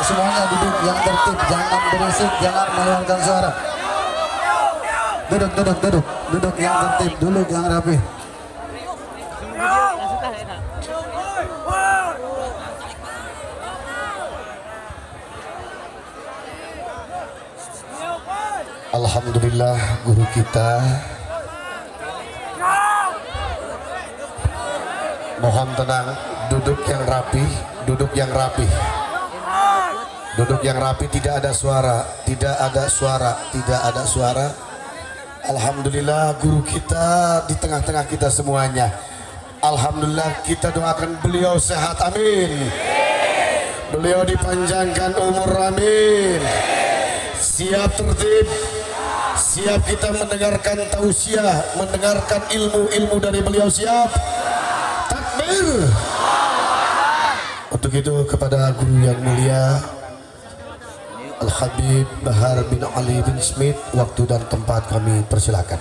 Semuanya duduk yang tertib, jangan berisik, jangan mengeluarkan suara. Duduk yang tertib, duduk yang rapi. Alhamdulillah guru kita. Mohon tenang, duduk yang rapi, duduk yang rapi. Duduk yang rapi, tidak ada suara, tidak ada suara, tidak ada suara. Alhamdulillah guru kita di tengah-tengah kita semuanya. Alhamdulillah kita doakan beliau sehat, amin. Beliau dipanjangkan umur, amin. Siap tertib, siap kita mendengarkan tausiah, mendengarkan ilmu-ilmu dari beliau, siap. Takbir. Untuk itu kepada guru yang mulia Al-Habib Bahar bin Ali bin Smith, waktu dan tempat kami persilakan.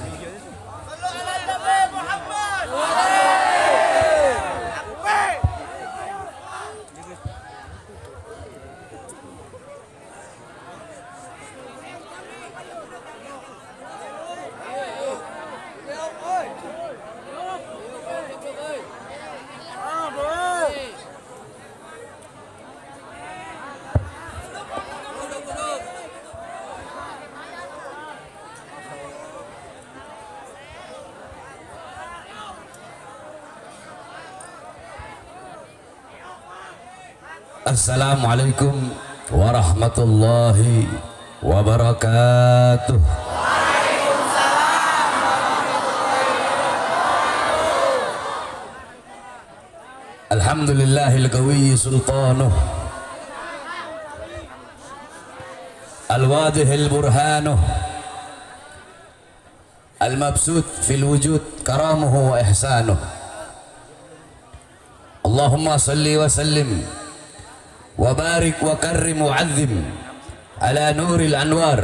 Assalamualaikum warahmatullahi wabarakatuh. Alhamdulillahil qawiyyi sultanuh, al-wadihil burhanuh, al-mabsut fil wujud karamuhu wa ihsanuh. Allahumma salli wa sallim وبارك وكرم وعظم على نور الأنوار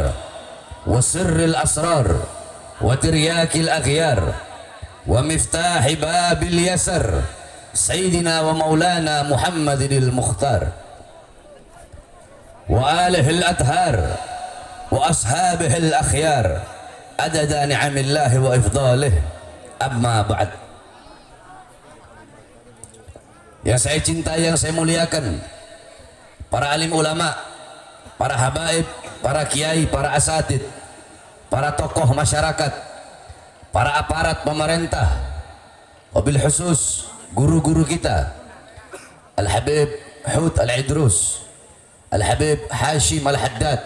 وسر الأسرار وترياك الأغيار ومفتاح باب اليسر سيدنا ومولانا محمد المختار وآله الأطهار وأصحابه الأخيار عدد نعم الله وإفضاله. أما بعد. Yang saya cintai, yang saya muliakan, para alim ulama, para habaib, para kiai, para asatid, para tokoh masyarakat, para aparat pemerintah, wabil khusus guru-guru kita, Al-Habib Hud Al-Idrus, Al-Habib Hashim Al-Haddad,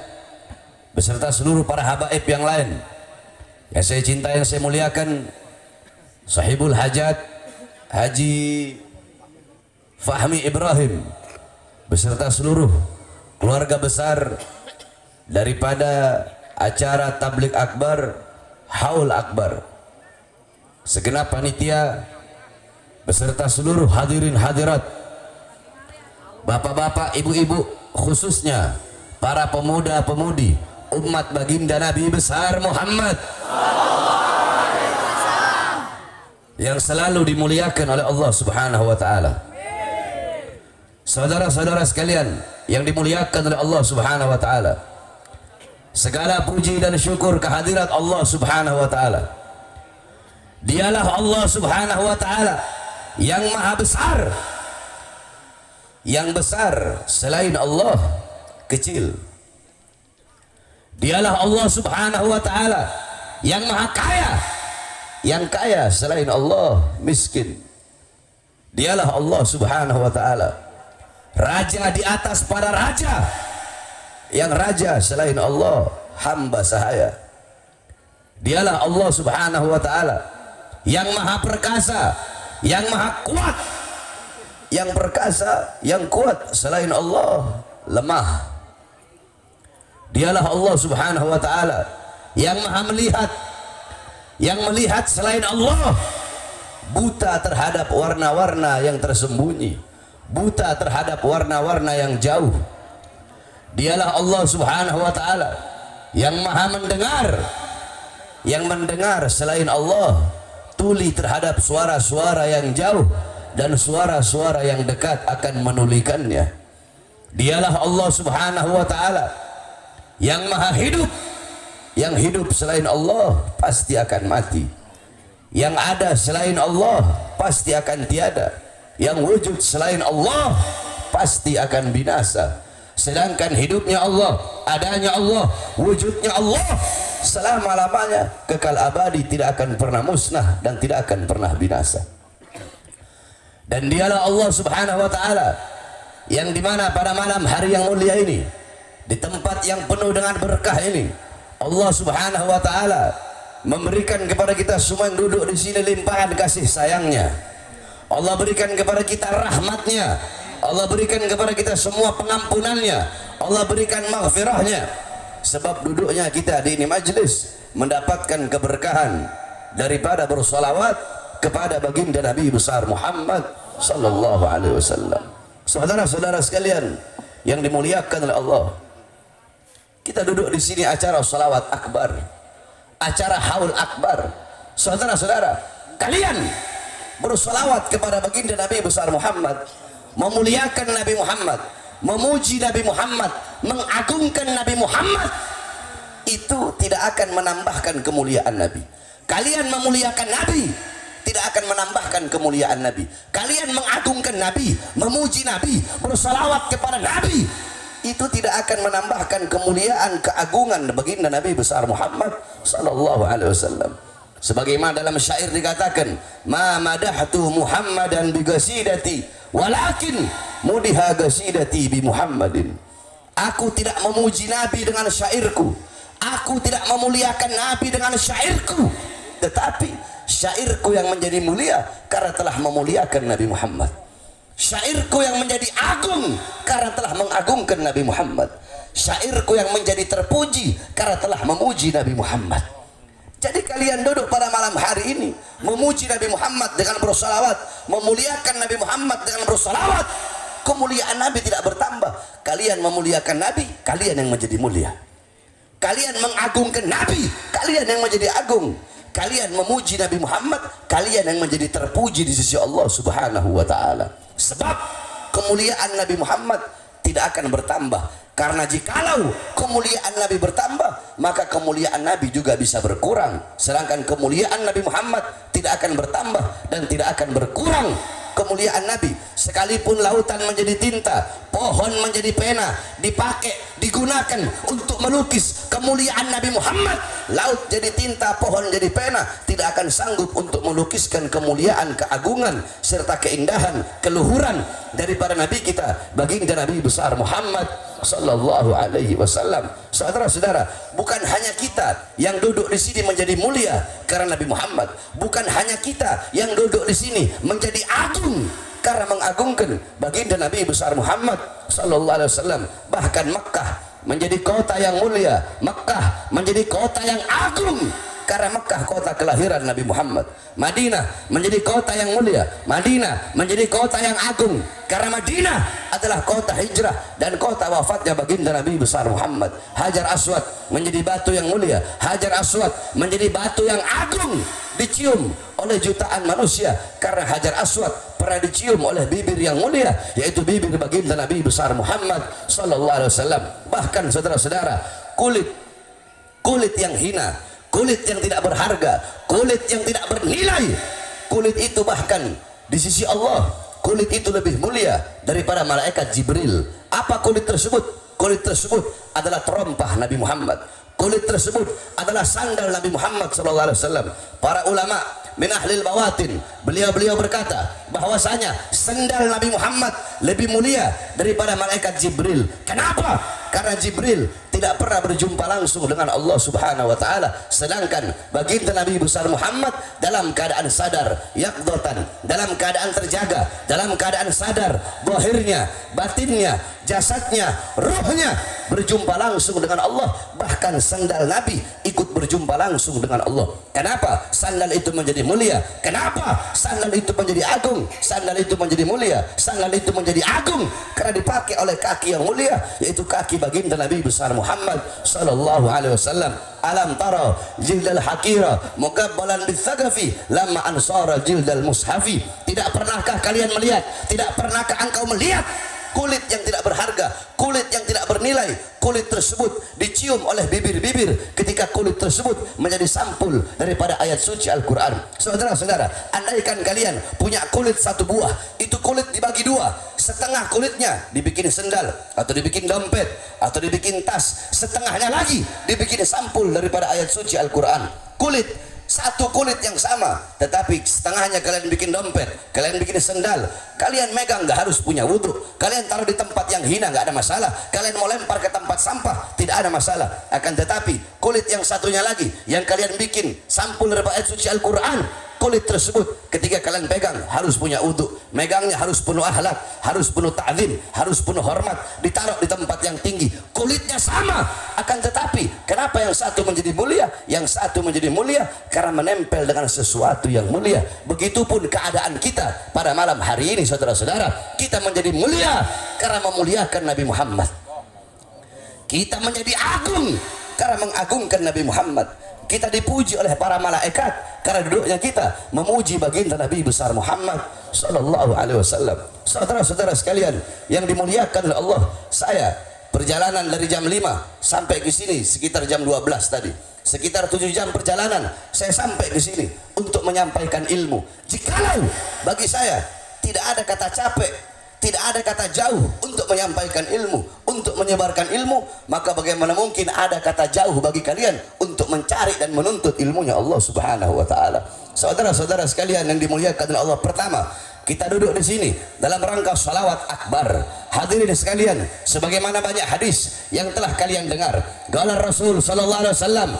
beserta seluruh para habaib yang lain yang saya cintai, yang saya muliakan, Sahibul Hajat Haji Fahmi Ibrahim, beserta seluruh keluarga besar daripada acara tablik akbar Haul Akbar, segenap panitia beserta seluruh hadirin hadirat, bapak-bapak, ibu-ibu, khususnya para pemuda-pemudi umat baginda Nabi besar Muhammad yang selalu dimuliakan oleh Allah Subhanahu wa taala. Saudara-saudara sekalian yang dimuliakan oleh Allah Subhanahu wa taala, segala puji dan syukur kehadirat Allah Subhanahu wa taala. Dialah Allah Subhanahu wa taala yang maha besar. Yang besar selain Allah kecil. Dialah Allah Subhanahu wa taala yang maha kaya. Yang kaya selain Allah miskin. Dialah Allah Subhanahu wa taala raja di atas para raja, yang raja selain Allah hamba sahaya. Dialah Allah subhanahu wa ta'ala yang maha perkasa, yang maha kuat. Yang perkasa, yang kuat selain Allah lemah. Dialah Allah subhanahu wa ta'ala yang maha melihat, yang melihat selain Allah buta terhadap warna-warna yang tersembunyi, buta terhadap warna-warna yang jauh. Dialah Allah subhanahu wa ta'ala yang maha mendengar, yang mendengar selain Allah tuli terhadap suara-suara yang jauh dan suara-suara yang dekat akan menulikannya. Dialah Allah subhanahu wa ta'ala yang maha hidup, yang hidup selain Allah pasti akan mati, yang ada selain Allah pasti akan tiada, yang wujud selain Allah pasti akan binasa. Sedangkan hidupnya Allah, adanya Allah, wujudnya Allah selama-lamanya kekal abadi, tidak akan pernah musnah dan tidak akan pernah binasa. Dan dialah Allah subhanahu wa ta'ala yang dimana pada malam hari yang mulia ini, di tempat yang penuh dengan berkah ini, Allah subhanahu wa ta'ala memberikan kepada kita semua yang duduk di sini limpahan kasih sayangnya. Allah berikan kepada kita rahmatnya, Allah berikan kepada kita semua pengampunannya, Allah berikan maghfirahnya. Sebab duduknya kita di ini majlis mendapatkan keberkahan daripada bersolawat kepada baginda Nabi besar Muhammad sallallahu alaihi wasallam. Saudara-saudara sekalian yang dimuliakan oleh Allah, kita duduk di sini acara salawat akbar, acara haul akbar. Saudara-saudara, kalian bersolawat kepada baginda Nabi besar Muhammad, memuliakan Nabi Muhammad, memuji Nabi Muhammad, mengagungkan Nabi Muhammad, itu tidak akan menambahkan kemuliaan Nabi. Kalian memuliakan Nabi tidak akan menambahkan kemuliaan Nabi. Kalian mengagungkan Nabi, memuji Nabi, bersalawat kepada Nabi, itu tidak akan menambahkan kemuliaan, keagungan baginda Nabi besar Muhammad sallallahu alaihi wasallam. Sebagaimana dalam syair dikatakan, ma madahtu Muhammadan bi qasidati walakin mudiha qasidati bi Muhammadin. Aku tidak memuji Nabi dengan syairku, aku tidak memuliakan Nabi dengan syairku, tetapi syairku yang menjadi mulia karena telah memuliakan Nabi Muhammad. Syairku yang menjadi agung karena telah mengagungkan Nabi Muhammad. Syairku yang menjadi terpuji karena telah memuji Nabi Muhammad. Jadi kalian duduk pada malam hari ini memuji Nabi Muhammad dengan bersalawat, memuliakan Nabi Muhammad dengan bersalawat, kemuliaan Nabi tidak bertambah. Kalian memuliakan Nabi, kalian yang menjadi mulia. Kalian mengagungkan Nabi, kalian yang menjadi agung. Kalian memuji Nabi Muhammad, kalian yang menjadi terpuji di sisi Allah subhanahu wa ta'ala. Sebab kemuliaan Nabi Muhammad tidak akan bertambah. Karena jikalau kemuliaan Nabi bertambah, maka kemuliaan Nabi juga bisa berkurang. Sedangkan kemuliaan Nabi Muhammad tidak akan bertambah dan tidak akan berkurang. Kemuliaan Nabi, sekalipun lautan menjadi tinta, pohon menjadi pena, dipakai, digunakan untuk melukis kemuliaan Nabi Muhammad, laut jadi tinta, pohon jadi pena, tidak akan sanggup untuk melukiskan kemuliaan, keagungan serta keindahan, keluhuran daripada Nabi kita, baginda Nabi besar Muhammad sallallahu alaihi wasallam. Saudara-saudara, bukan hanya kita yang duduk di sini menjadi mulia karena Nabi Muhammad, bukan hanya kita yang duduk di sini menjadi agung karena mengagungkan baginda Nabi besar Muhammad sallallahu alaihi wasallam. Bahkan Makkah menjadi kota yang mulia, Makkah menjadi kota yang agung karena Makkah kota kelahiran Nabi Muhammad. Madinah menjadi kota yang mulia, Madinah menjadi kota yang agung karena Madinah adalah kota hijrah dan kota wafatnya baginda Nabi besar Muhammad. Hajar Aswad menjadi batu yang mulia, Hajar Aswad menjadi batu yang agung, dicium oleh jutaan manusia karena Hajar Aswad pernah dicium oleh bibir yang mulia, yaitu bibir baginda Nabi besar Muhammad sallallahu alaihi wasallam. Bahkan saudara-saudara, kulit yang hina, kulit yang tidak berharga, kulit yang tidak bernilai, kulit itu bahkan di sisi Allah, kulit itu lebih mulia daripada malaikat Jibril. Apa kulit tersebut? Kulit tersebut adalah terompah Nabi Muhammad. Kulit tersebut adalah sandal Nabi Muhammad SAW. Para ulama min ahlil bawatin. Beliau berkata bahwasanya sendal Nabi Muhammad lebih mulia daripada malaikat Jibril. Kenapa? Karena Jibril tidak pernah berjumpa langsung dengan Allah Subhanahu wa taala, sedangkan baginda Nabi besar Muhammad dalam keadaan sadar, yaqdatan, dalam keadaan terjaga, dalam keadaan sadar, zahirnya, batinnya, jasadnya, ruhnya berjumpa langsung dengan Allah. Bahkan sandal Nabi ikut berjumpa langsung dengan Allah. Kenapa? Sandal itu menjadi mulia. Kenapa? Sandal itu menjadi agung. Sandal itu menjadi mulia. Sandal itu menjadi agung karena dipakai oleh kaki yang mulia, yaitu kaki baginda Nabi besar Muhammad sallallahu alaihi wasallam. Alam tara jildal hakira mukabbalan bisagafi lama ansara jildal mushafi. Tidak pernahkah kalian melihat, tidak pernahkah engkau melihat kulit yang tidak berharga, kulit yang tidak bernilai, kulit tersebut dicium oleh bibir-bibir ketika kulit tersebut menjadi sampul daripada ayat suci Al-Quran. Saudara-saudara, andaikan kalian punya kulit satu buah, itu kulit dibagi dua, setengah kulitnya dibikin sendal atau dibikin dompet atau dibikin tas, setengahnya lagi dibikin sampul daripada ayat suci Al-Quran. Kulit satu kulit yang sama, tetapi setengahnya kalian bikin dompet, kalian bikin sendal, kalian megang nggak harus punya wudhu, kalian taruh di tempat yang hina nggak ada masalah, kalian mau lempar ke tempat sampah tidak ada masalah. Akan tetapi kulit yang satunya lagi yang kalian bikin sampul dari ayat suci Al-Quran, kulit tersebut ketika kalian pegang harus punya wudhu, megangnya harus penuh akhlak, harus penuh ta'zim, harus penuh hormat, ditaruh di tempat yang tinggi. Kulitnya sama, akan tetapi kenapa yang satu menjadi mulia, yang satu menjadi mulia? Karena menempel dengan sesuatu yang mulia. Begitupun keadaan kita pada malam hari ini, saudara-saudara, kita menjadi mulia karena memuliakan Nabi Muhammad. Kita menjadi agung karena mengagungkan Nabi Muhammad. Kita dipuji oleh para malaikat karena duduknya kita memuji baginda Nabi besar Muhammad sallallahu alaihi wasallam. Saudara-saudara sekalian yang dimuliakan oleh Allah, saya perjalanan dari jam 5 sampai ke sini sekitar jam 12 tadi. Sekitar 7 jam perjalanan saya sampai ke sini untuk menyampaikan ilmu. Jikalau bagi saya tidak ada kata capek, tidak ada kata jauh untuk menyampaikan ilmu, untuk menyebarkan ilmu, maka bagaimana mungkin ada kata jauh bagi kalian untuk mencari dan menuntut ilmunya Allah Subhanahu wa taala. Saudara-saudara sekalian yang dimuliakan oleh Allah, pertama kita duduk di sini dalam rangka salawat akbar. Hadirin sekalian, sebagaimana banyak hadis yang telah kalian dengar, qala Rasul sallallahu alaihi wasallam,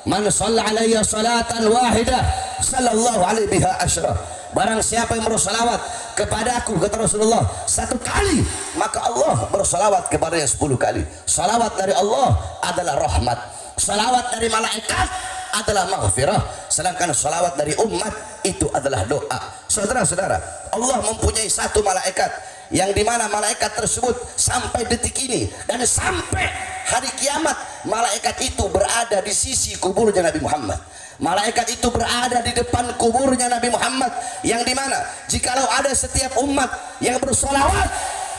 man shalla alayya salatan wahidah sallallahu alaihi biha asyra. Barang siapa yang bersalawat kepadaku, kata Rasulullah, 1 kali, maka Allah bersalawat kepadanya 10 kali. Salawat dari Allah adalah rahmat, salawat dari malaikat adalah maghfirah, sedangkan salawat dari umat itu adalah doa. Saudara-saudara, Allah mempunyai 1 malaikat yang dimana malaikat tersebut sampai detik ini dan sampai hari kiamat, malaikat itu berada di sisi kuburnya Nabi Muhammad. Malaikat itu berada di depan kuburnya Nabi Muhammad, yang dimana jikalau ada setiap umat yang bersolawat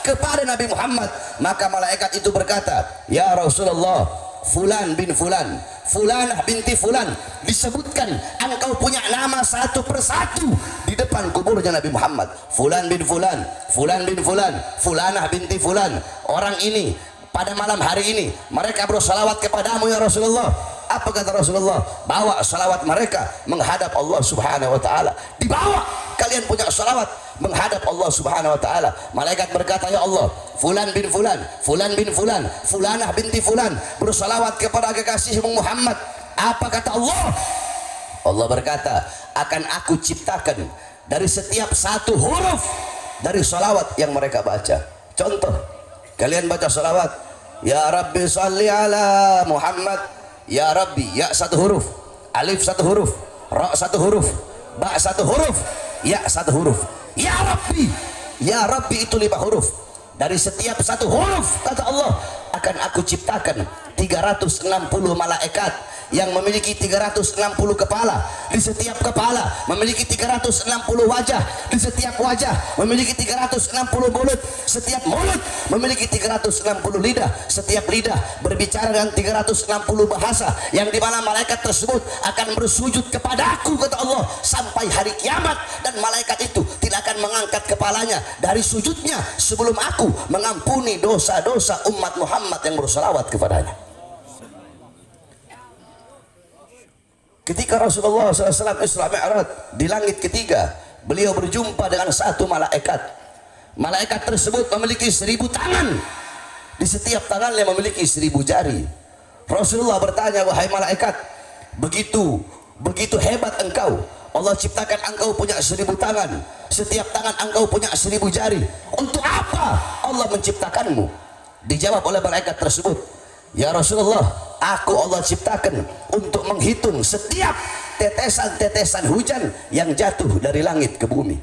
kepada Nabi Muhammad, maka malaikat itu berkata, ya Rasulullah, fulan bin fulan, fulanah binti fulan, disebutkan engkau punya nama satu persatu di depan kuburnya Nabi Muhammad. Fulan bin fulan, fulan bin fulan, fulanah binti fulan. Orang ini pada malam hari ini mereka bersalawat kepadamu ya Rasulullah. Apa kata Rasulullah? Bawa salawat mereka menghadap Allah Subhanahu wa taala. Dibawa, kalian punya salawat menghadap Allah Subhanahu wa taala. Malaikat berkata, ya Allah, fulan bin fulan, fulan bin fulan, fulanah binti fulan bersalawat kepada kekasihmu Muhammad. Apa kata Allah? Allah berkata, akan aku ciptakan dari setiap 1 huruf dari salawat yang mereka baca. Contoh, kalian baca salawat, ya Rabbi salli ala Muhammad. Ya Rabbi, ya 1 huruf, alif 1 huruf, ra 1 huruf, ba 1 huruf, ya 1 huruf. Ya Rabbi itu 5 huruf. Dari setiap 1 huruf, kata Allah, akan aku ciptakan 360 malaikat yang memiliki 360 kepala. Di setiap kepala memiliki 360 wajah. Di setiap wajah memiliki 360 mulut. Setiap mulut memiliki 360 lidah. Setiap lidah berbicara dengan 360 bahasa, yang dimana malaikat tersebut akan bersujud kepadaku, kata Allah, sampai hari kiamat. Dan malaikat itu tidak akan mengangkat kepalanya dari sujudnya sebelum aku mengampuni dosa-dosa umat Muhammad yang bersalawat kepadanya. Ketika Rasulullah SAW Isra Mi'raj di langit ketiga, beliau berjumpa dengan satu malaikat. Malaikat tersebut memiliki 1000 tangan. Di setiap tangannya memiliki 1000 jari. Rasulullah bertanya, wahai malaikat, begitu hebat engkau. Allah ciptakan engkau punya 1000 tangan. Setiap tangan engkau punya 1000 jari. Untuk apa Allah menciptakanmu? Dijawab oleh malaikat tersebut, ya Rasulullah, aku Allah ciptakan untuk menghitung setiap tetesan-tetesan hujan yang jatuh dari langit ke bumi.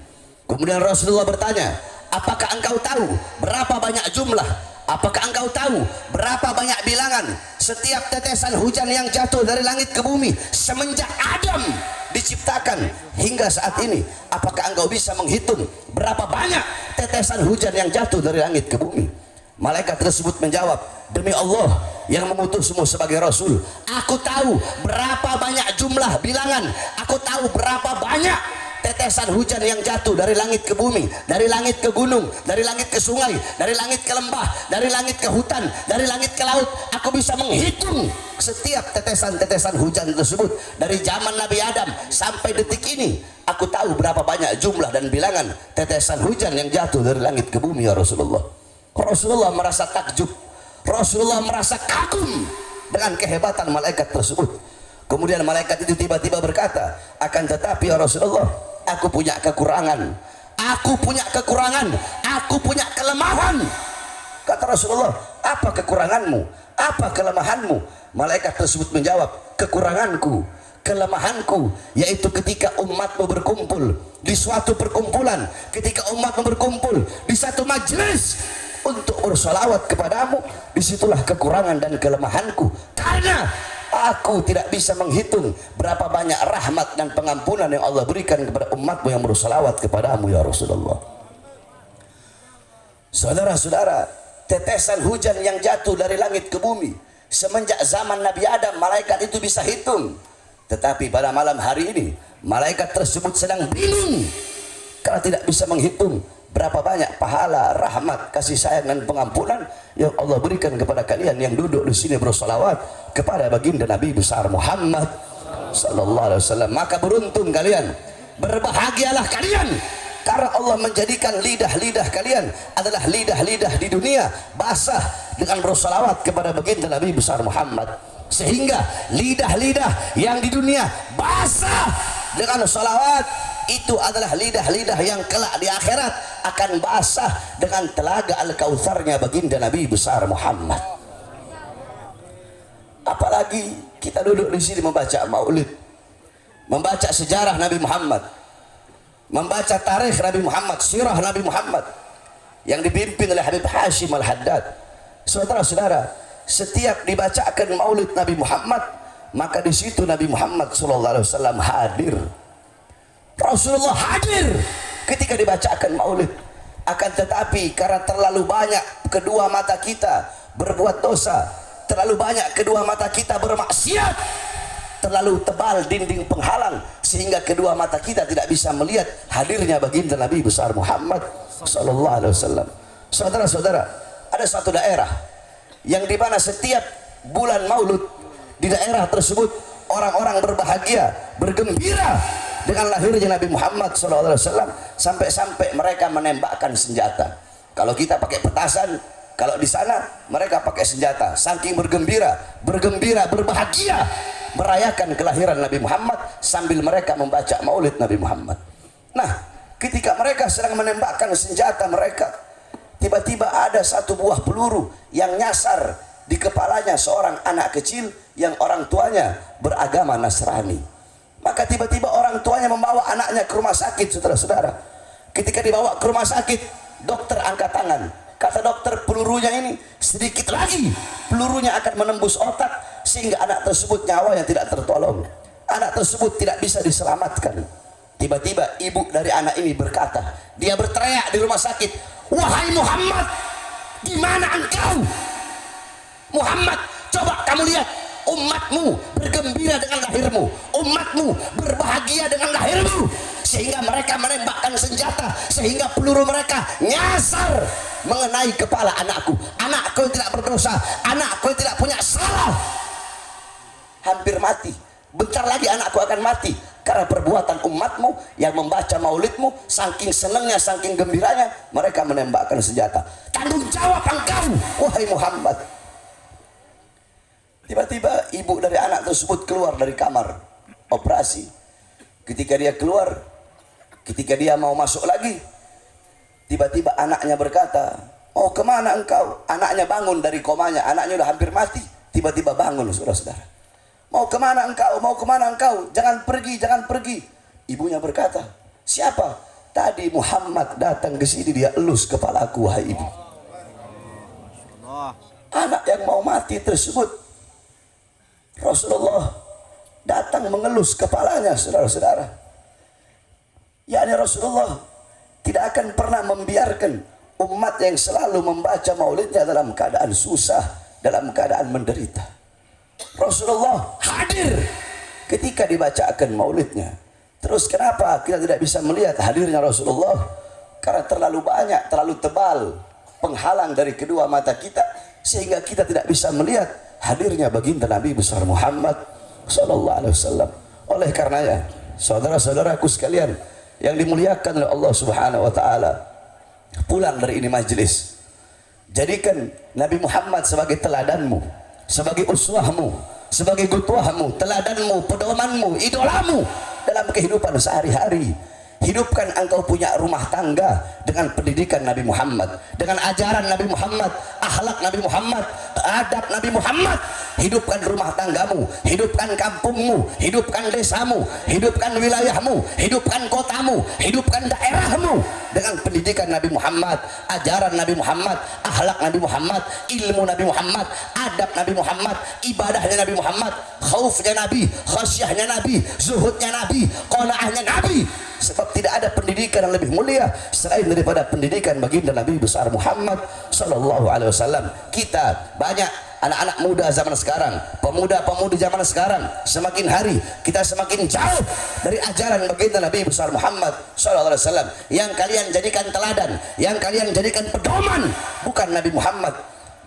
Kemudian Rasulullah bertanya, apakah engkau tahu berapa banyak jumlah? Apakah engkau tahu berapa banyak bilangan setiap tetesan hujan yang jatuh dari langit ke bumi semenjak Adam diciptakan hingga saat ini? Apakah engkau bisa menghitung berapa banyak tetesan hujan yang jatuh dari langit ke bumi? Malaikat tersebut menjawab, demi Allah yang mengutusmu sebagai Rasul, aku tahu berapa banyak jumlah bilangan, aku tahu berapa banyak tetesan hujan yang jatuh dari langit ke bumi, dari langit ke gunung, dari langit ke sungai, dari langit ke lembah, dari langit ke hutan, dari langit ke laut. Aku bisa menghitung setiap tetesan-tetesan hujan tersebut dari zaman Nabi Adam sampai detik ini. Aku tahu berapa banyak jumlah dan bilangan tetesan hujan yang jatuh dari langit ke bumi, ya Rasulullah. Rasulullah merasa takjub, Rasulullah merasa kagum dengan kehebatan malaikat tersebut. Kemudian malaikat itu tiba-tiba berkata, akan tetapi ya Rasulullah, aku punya kekurangan, aku punya kelemahan. Kata Rasulullah, apa kekuranganmu, apa kelemahanmu? Malaikat tersebut menjawab, kelemahanku yaitu ketika umatmu berkumpul di suatu perkumpulan, ketika umatmu berkumpul di satu majelis untuk bersolawat kepadamu, disitulah kekurangan dan kelemahanku, karena aku tidak bisa menghitung berapa banyak rahmat dan pengampunan yang Allah berikan kepada umatmu yang bersolawat kepadamu, ya Rasulullah. Saudara-saudara, tetesan hujan yang jatuh dari langit ke bumi semenjak zaman Nabi Adam, malaikat itu bisa hitung. Tetapi pada malam hari ini, malaikat tersebut sedang bingung karena tidak bisa menghitung berapa banyak pahala, rahmat, kasih sayang dan pengampunan yang Allah berikan kepada kalian yang duduk di sini bersolawat kepada baginda Nabi besar Muhammad sallallahu alaihi wasallam. Maka beruntung kalian, berbahagialah kalian, karena Allah menjadikan lidah-lidah kalian adalah lidah-lidah di dunia basah dengan bersolawat kepada baginda Nabi besar Muhammad, sehingga lidah-lidah yang di dunia basah dengan solawat itu adalah lidah-lidah yang kelak di akhirat akan basah dengan telaga Al-Kautsarnya baginda Nabi besar Muhammad. Apalagi kita duduk di sini membaca maulid, membaca sejarah Nabi Muhammad, membaca tarikh Nabi Muhammad, sirah Nabi Muhammad yang dipimpin oleh Habib Hashim Al-Haddad. Saudara-saudara, setiap dibacakan maulid Nabi Muhammad, maka di situ Nabi Muhammad SAW hadir. Rasulullah hadir ketika dibacakan maulid. Akan tetapi karena terlalu banyak kedua mata kita berbuat dosa, terlalu banyak kedua mata kita bermaksiat, terlalu tebal dinding penghalang sehingga kedua mata kita tidak bisa melihat hadirnya baginda Nabi besar Muhammad sallallahu alaihi wasallam. Saudara-saudara, ada satu daerah yang di mana setiap bulan Maulud di daerah tersebut orang-orang berbahagia, bergembira dengan lahirnya Nabi Muhammad SAW, sampai-sampai mereka menembakkan senjata. Kalau kita pakai petasan, kalau di sana mereka pakai senjata. Saking bergembira, berbahagia merayakan kelahiran Nabi Muhammad sambil mereka membaca maulid Nabi Muhammad. Nah, ketika mereka sedang menembakkan senjata mereka, tiba-tiba ada satu buah peluru yang nyasar di kepalanya seorang anak kecil yang orang tuanya beragama Nasrani. Maka tiba-tiba orang tuanya membawa anaknya ke rumah sakit, saudara-saudara. Ketika dibawa ke rumah sakit, dokter angkat tangan. Kata dokter, pelurunya ini sedikit lagi pelurunya akan menembus otak sehingga anak tersebut nyawanya tidak tertolong. Anak tersebut tidak bisa diselamatkan. Tiba-tiba ibu dari anak ini berkata, dia berteriak di rumah sakit, wahai Muhammad, di mana engkau? Muhammad, coba kamu lihat, umatmu bergembira dengan lahirmu, umatmu berbahagia dengan lahirmu, sehingga mereka menembakkan senjata, sehingga peluru mereka nyasar mengenai kepala anakku. Anakku yang tidak berdosa, anakku yang tidak punya salah, hampir mati bentar lagi anakku akan mati karena perbuatan umatmu yang membaca maulidmu. Saking senangnya, saking gembiranya, mereka menembakkan senjata. Tanggung jawab engkau, wahai Muhammad. Tiba-tiba ibu dari anak tersebut keluar dari kamar operasi. Ketika dia keluar, ketika dia mau masuk lagi, tiba-tiba anaknya berkata, "Oh, kemana engkau?" Anaknya bangun dari komanya, anaknya udah hampir mati. Tiba-tiba bangun, saudara-saudara. "Mau kemana engkau? Mau kemana engkau? Jangan pergi, jangan pergi." Ibunya berkata, "Siapa?" "Tadi Muhammad datang ke sini, dia elus kepalaku, wahai ibu." Anak yang mau mati tersebut, Rasulullah datang mengelus kepalanya, saudara-saudara. Yakni Rasulullah tidak akan pernah membiarkan umat yang selalu membaca maulidnya dalam keadaan susah, dalam keadaan menderita. Rasulullah hadir ketika dibacakan maulidnya. Terus kenapa kita tidak bisa melihat hadirnya Rasulullah? Karena terlalu banyak, terlalu tebal penghalang dari kedua mata kita, sehingga kita tidak bisa melihat hadirnya baginda Nabi besar Muhammad sallallahu alaihi wasallam. Oleh karenanya, saudara-saudaraku sekalian yang dimuliakan oleh Allah Subhanahu wa taala, pulang dari ini majelis, jadikan Nabi Muhammad sebagai teladanmu, sebagai uswahmu, sebagai gutuahmu, teladanmu, pedomanmu, idolamu dalam kehidupan sehari-hari. Hidupkan engkau punya rumah tangga dengan pendidikan Nabi Muhammad, dengan ajaran Nabi Muhammad, akhlak Nabi Muhammad, adab Nabi Muhammad. Hidupkan rumah tanggamu, hidupkan kampungmu, hidupkan desamu, hidupkan wilayahmu, hidupkan kotamu, hidupkan daerahmu dengan pendidikan Nabi Muhammad, ajaran Nabi Muhammad, akhlak Nabi Muhammad, ilmu Nabi Muhammad, adab Nabi Muhammad, ibadahnya Nabi Muhammad, khaufnya Nabi, khasyahnya Nabi, zuhudnya Nabi, qanaahnya Nabi. Sebab tidak ada pendidikan yang lebih mulia selain daripada pendidikan baginda Nabi besar Muhammad sallallahu alaihi wasallam. Kita banyak anak-anak muda zaman sekarang, pemuda-pemudi zaman sekarang, semakin hari kita semakin jauh dari ajaran baginda Nabi besar Muhammad sallallahu alaihi wasallam. Yang kalian jadikan teladan, yang kalian jadikan pedoman, bukan Nabi Muhammad,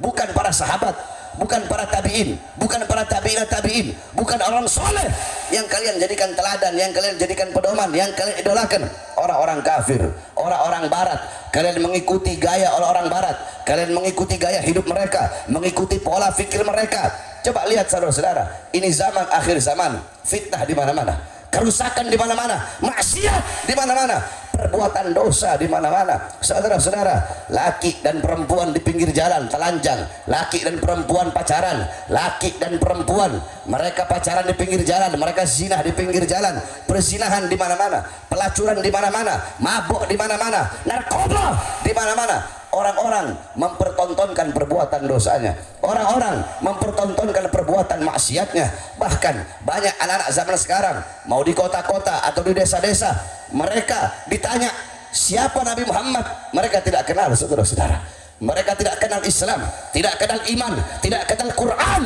bukan para sahabat, bukan para tabi'in, bukan para tabi'in, bukan orang soleh yang kalian jadikan teladan, yang kalian jadikan pedoman, yang kalian idolakan. Orang-orang kafir, orang-orang barat. Kalian mengikuti gaya orang-orang barat, kalian mengikuti gaya hidup mereka, mengikuti pola fikir mereka. Coba lihat saudara-saudara, ini zaman akhir zaman, fitnah di mana-mana, kerusakan di mana-mana, maksiat di mana-mana, perbuatan dosa di mana-mana. Saudara-saudara, laki dan perempuan di pinggir jalan telanjang, laki dan perempuan pacaran, laki dan perempuan mereka pacaran di pinggir jalan, mereka zina di pinggir jalan, perzinahan di mana-mana, pelacuran di mana-mana, mabuk di mana-mana, narkoba di mana-mana. Orang-orang mempertontonkan perbuatan dosanya, orang-orang mempertontonkan perbuatan maksiatnya. Bahkan banyak anak-anak zaman sekarang, mau di kota-kota atau di desa-desa, mereka ditanya siapa Nabi Muhammad, mereka tidak kenal, saudara-saudara. Mereka tidak kenal Islam, tidak kenal iman, tidak kenal Quran.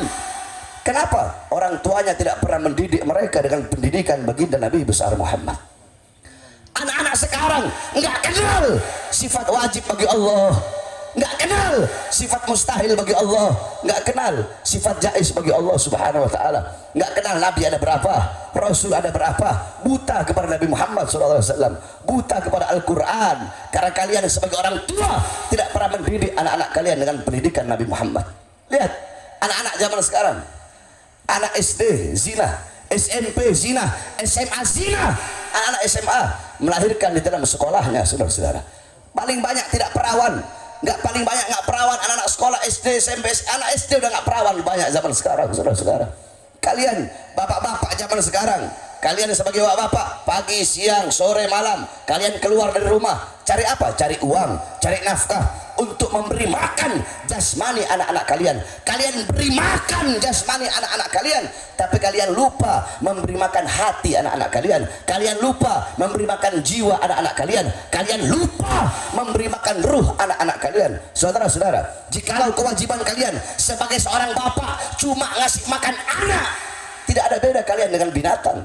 Kenapa? Orang tuanya tidak pernah mendidik mereka dengan pendidikan baginda Nabi besar Muhammad. Anak-anak sekarang nggak kenal sifat wajib bagi Allah, nggak kenal sifat mustahil bagi Allah, nggak kenal sifat jaiz bagi Allah Subhanahu wa taala, nggak kenal Nabi ada berapa, Rasul ada berapa, buta kepada Nabi Muhammad SAW, buta kepada Al-Quran. Karena kalian sebagai orang tua tidak pernah mendidik anak-anak kalian dengan pendidikan Nabi Muhammad. Lihat anak-anak zaman sekarang, anak SD zina, SMP zina, SMA zina. Anak-anak SMA melahirkan di dalam sekolahnya, saudara-saudara. Paling banyak tidak perawan, paling banyak nggak perawan. Anak-anak sekolah SD, SMP, anak SD udah nggak perawan banyak zaman sekarang, saudara-saudara. Kalian bapak-bapak zaman sekarang, kalian sebagai bapak-bapak, pagi, siang, sore, malam, kalian keluar dari rumah, cari apa? Cari uang, cari nafkah untuk memberi makan jasmani anak-anak kalian. Kalian beri makan jasmani anak-anak kalian, tapi kalian lupa memberi makan hati anak-anak kalian. Kalian lupa memberi makan jiwa anak-anak kalian. Kalian lupa memberi makan ruh anak-anak kalian. Saudara-saudara, jikalau kewajiban kalian sebagai seorang bapak cuma ngasih makan anak, tidak ada beda kalian dengan binatang.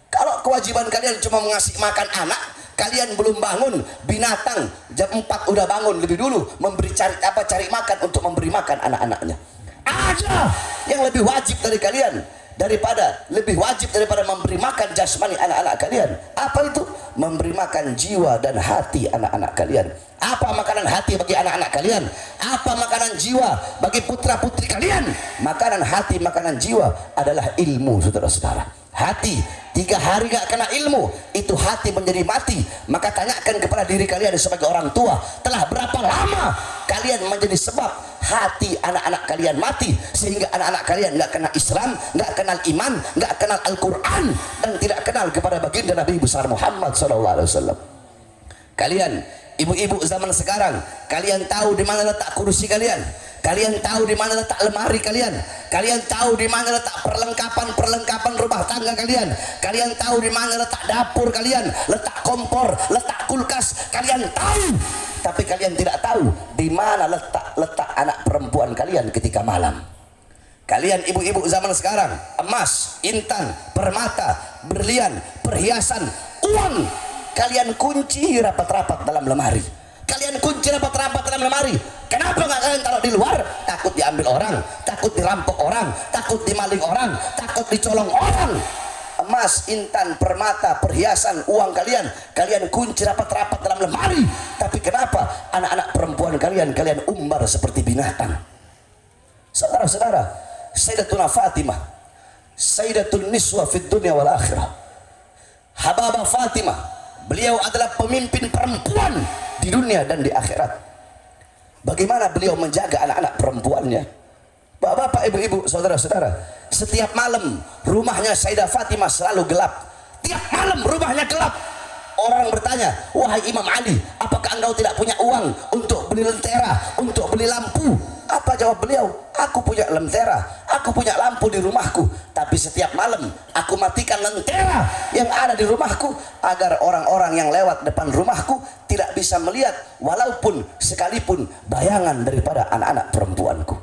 Kalau kewajiban kalian cuma mengasih makan anak, kalian belum bangun, binatang jam 4 udah bangun lebih dulu cari makan untuk memberi makan anak-anaknya. Ada yang lebih wajib dari kalian. daripada, lebih wajib daripada memberi makan jasmani anak-anak kalian. Apa itu? Memberi makan jiwa dan hati anak-anak kalian. Apa makanan hati bagi anak-anak kalian? Apa makanan jiwa bagi putra-putri kalian? Makanan hati, makanan jiwa adalah ilmu, saudara-saudara. Hati 3 hari gak kena ilmu, itu hati menjadi mati. Maka tanyakan kepada diri kalian sebagai orang tua, telah berapa lama kalian menjadi sebab hati anak-anak kalian mati, sehingga anak-anak kalian gak kenal Islam, gak kenal iman, gak kenal Al-Quran, dan tidak kenal kepada baginda Nabi besar Muhammad SAW. Kalian ibu-ibu zaman sekarang, kalian tahu di mana letak kursi kalian, kalian tahu di mana letak lemari kalian, kalian tahu di mana letak perlengkapan rumah tangga kalian, kalian tahu di mana letak dapur kalian, letak kompor, letak kulkas, kalian tahu. Tapi kalian tidak tahu di mana letak anak perempuan kalian ketika malam. Kalian ibu-ibu zaman sekarang, emas, intan, permata, berlian, perhiasan, uang, kalian kunci rapat-rapat dalam lemari. Kalian kunci rapat-rapat dalam lemari. Kenapa nggak kalian taruh di luar? Takut diambil orang, takut dirampok orang, takut dimaling orang, takut dicolong orang. Emas, intan, permata, perhiasan, uang kalian kunci rapat-rapat dalam lemari. Tapi kenapa anak-anak perempuan kalian umbar seperti binatang? Saudara-saudara, Sayyidatuna Fatimah, Sayyidatul Niswa fid dunya wal akhirah, Hababah Fatimah, beliau adalah pemimpin perempuan di dunia dan di akhirat. Bagaimana beliau menjaga anak-anak perempuannya? Bapak-bapak, ibu-ibu, saudara-saudara, setiap malam rumahnya Sayyidah Fatimah selalu gelap. Tiap malam rumahnya gelap. Orang bertanya, wahai Imam Ali, apakah engkau tidak punya uang untuk beli lentera, untuk beli lampu? Apa jawab beliau? Aku punya lentera, aku punya lampu di rumahku, tapi setiap malam aku matikan lentera yang ada di rumahku agar orang-orang yang lewat depan rumahku tidak bisa melihat walaupun sekalipun bayangan daripada anak-anak perempuanku.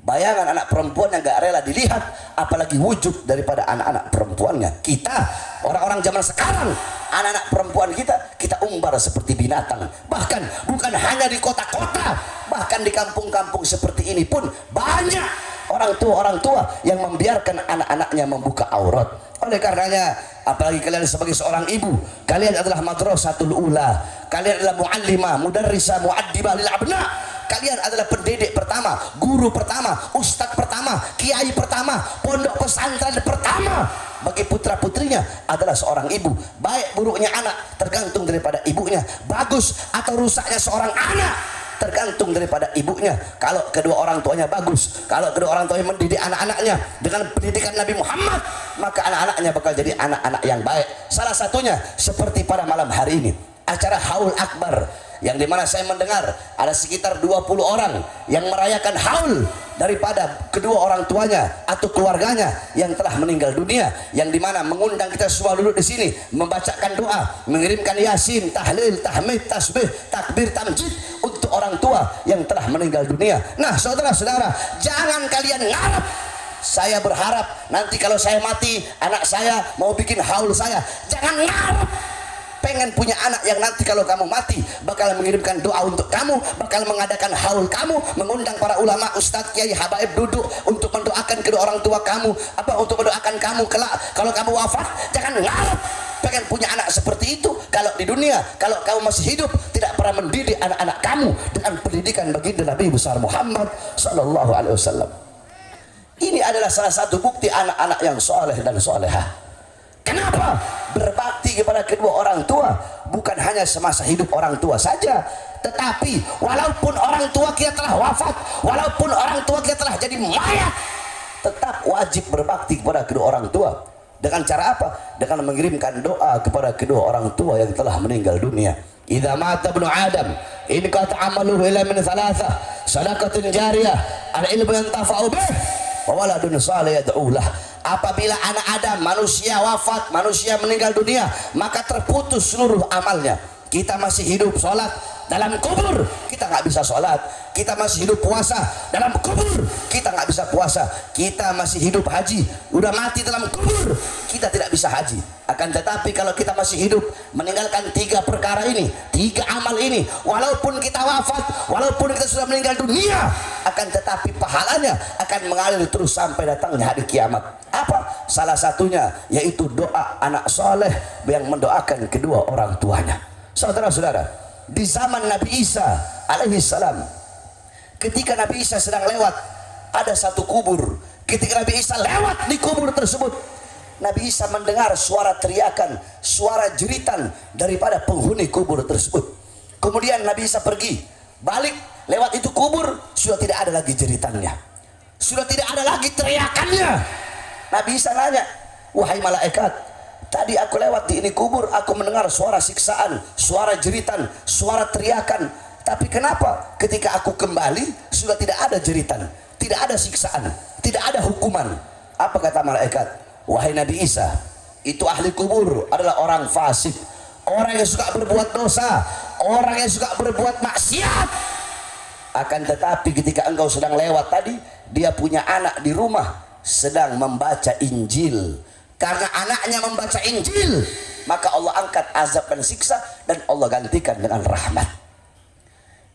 Bayangan anak perempuan yang gak rela dilihat, apalagi wujud daripada anak-anak perempuannya. Kita, orang-orang zaman sekarang, anak-anak perempuan kita umbar seperti binatang. Bahkan bukan hanya di kota-kota, bahkan di kampung-kampung seperti ini pun banyak orang tua yang membiarkan anak-anaknya membuka aurat. Oleh karenanya, apalagi kalian sebagai seorang ibu, kalian adalah madrasatul ula, kalian adalah muallimah, mudarrisah, muaddibah lil abna. Kalian adalah pendidik pertama, guru pertama, ustadz pertama, kiai pertama, pondok pesantren pertama bagi putra-putrinya adalah seorang ibu. Baik buruknya anak tergantung daripada ibunya, bagus atau rusaknya seorang anak tergantung daripada ibunya. Kalau kedua orang tuanya bagus, kalau kedua orang tuanya mendidik anak-anaknya dengan pendidikan Nabi Muhammad, maka anak-anaknya bakal jadi anak-anak yang baik. Salah satunya seperti pada malam hari ini, acara Haul Akbar, yang dimana saya mendengar ada sekitar 20 orang yang merayakan haul daripada kedua orang tuanya atau keluarganya yang telah meninggal dunia, yang dimana mengundang kita semua duduk di sini membacakan doa, mengirimkan yasin, tahlil, tahmid, tasbih, takbir, tamjid untuk orang tua yang telah meninggal dunia. Nah, saudara-saudara, jangan kalian ngarep. Saya berharap nanti kalau saya mati, anak saya mau bikin haul saya. Jangan ngarep. Pengen punya anak yang nanti kalau kamu mati bakal mengirimkan doa untuk kamu, bakal mengadakan haul kamu, mengundang para ulama, ustadz, kiai, habaib duduk untuk mendoakan kedua orang tua kamu, untuk mendoakan kamu kelak kalau kamu wafat. Jangan ngarep pengen punya anak seperti itu kalau di dunia, kalau kamu masih hidup tidak pernah mendidik anak-anak kamu dengan pendidikan baginda Nabi besar Muhammad sallallahu alaihi wasallam. Ini adalah salah satu bukti anak-anak yang soleh dan solehah. Kenapa? Berbakti kepada kedua orang tua bukan hanya semasa hidup orang tua saja, tetapi walaupun orang tua kita telah wafat, walaupun orang tua kita telah jadi mayat, tetap wajib berbakti kepada kedua orang tua. Dengan cara apa? Dengan mengirimkan doa kepada kedua orang tua yang telah meninggal dunia. Idza mata ibnu Adam in qata amaluhu illa min thalathah, sadaqatun jariyah, al-ilmu yantafa'u bih, wa waladun salih yad'u lah. Apabila anak Adam, manusia wafat, manusia meninggal dunia, maka terputus seluruh amalnya. Kita masih hidup sholat dalam kubur, kita nggak bisa sholat. Kita masih hidup puasa dalam kubur, kita nggak bisa puasa. Kita masih hidup haji, udah mati dalam kubur, kita tidak bisa haji. Akan tetapi kalau kita masih hidup, meninggalkan 3 perkara ini, 3 amal ini, walaupun kita wafat, walaupun kita sudah meninggal dunia, akan tetapi pahalanya akan mengalir terus sampai datangnya hari kiamat. Apa? Salah satunya yaitu doa anak soleh yang mendoakan kedua orang tuanya. Saudara-saudara, di zaman Nabi Isa alaihi salam, ketika Nabi Isa sedang lewat, ada satu kubur. Ketika Nabi Isa lewat di kubur tersebut, Nabi Isa mendengar suara teriakan, suara jeritan daripada penghuni kubur tersebut. Kemudian Nabi Isa pergi, balik lewat itu kubur, sudah tidak ada lagi jeritannya, sudah tidak ada lagi teriakannya. Nabi Isa nanya, wahai malaikat, tadi aku lewat di ini kubur, aku mendengar suara siksaan, suara jeritan, suara teriakan. Tapi kenapa ketika aku kembali sudah tidak ada jeritan, tidak ada siksaan, tidak ada hukuman? Apa kata malaikat? Wahai Nabi Isa, itu ahli kubur adalah orang fasik, orang yang suka berbuat dosa, orang yang suka berbuat maksiat. Akan tetapi ketika engkau sedang lewat tadi, dia punya anak di rumah sedang membaca Injil. Karena anaknya membaca Injil, maka Allah angkat azab dan siksa, dan Allah gantikan dengan rahmat.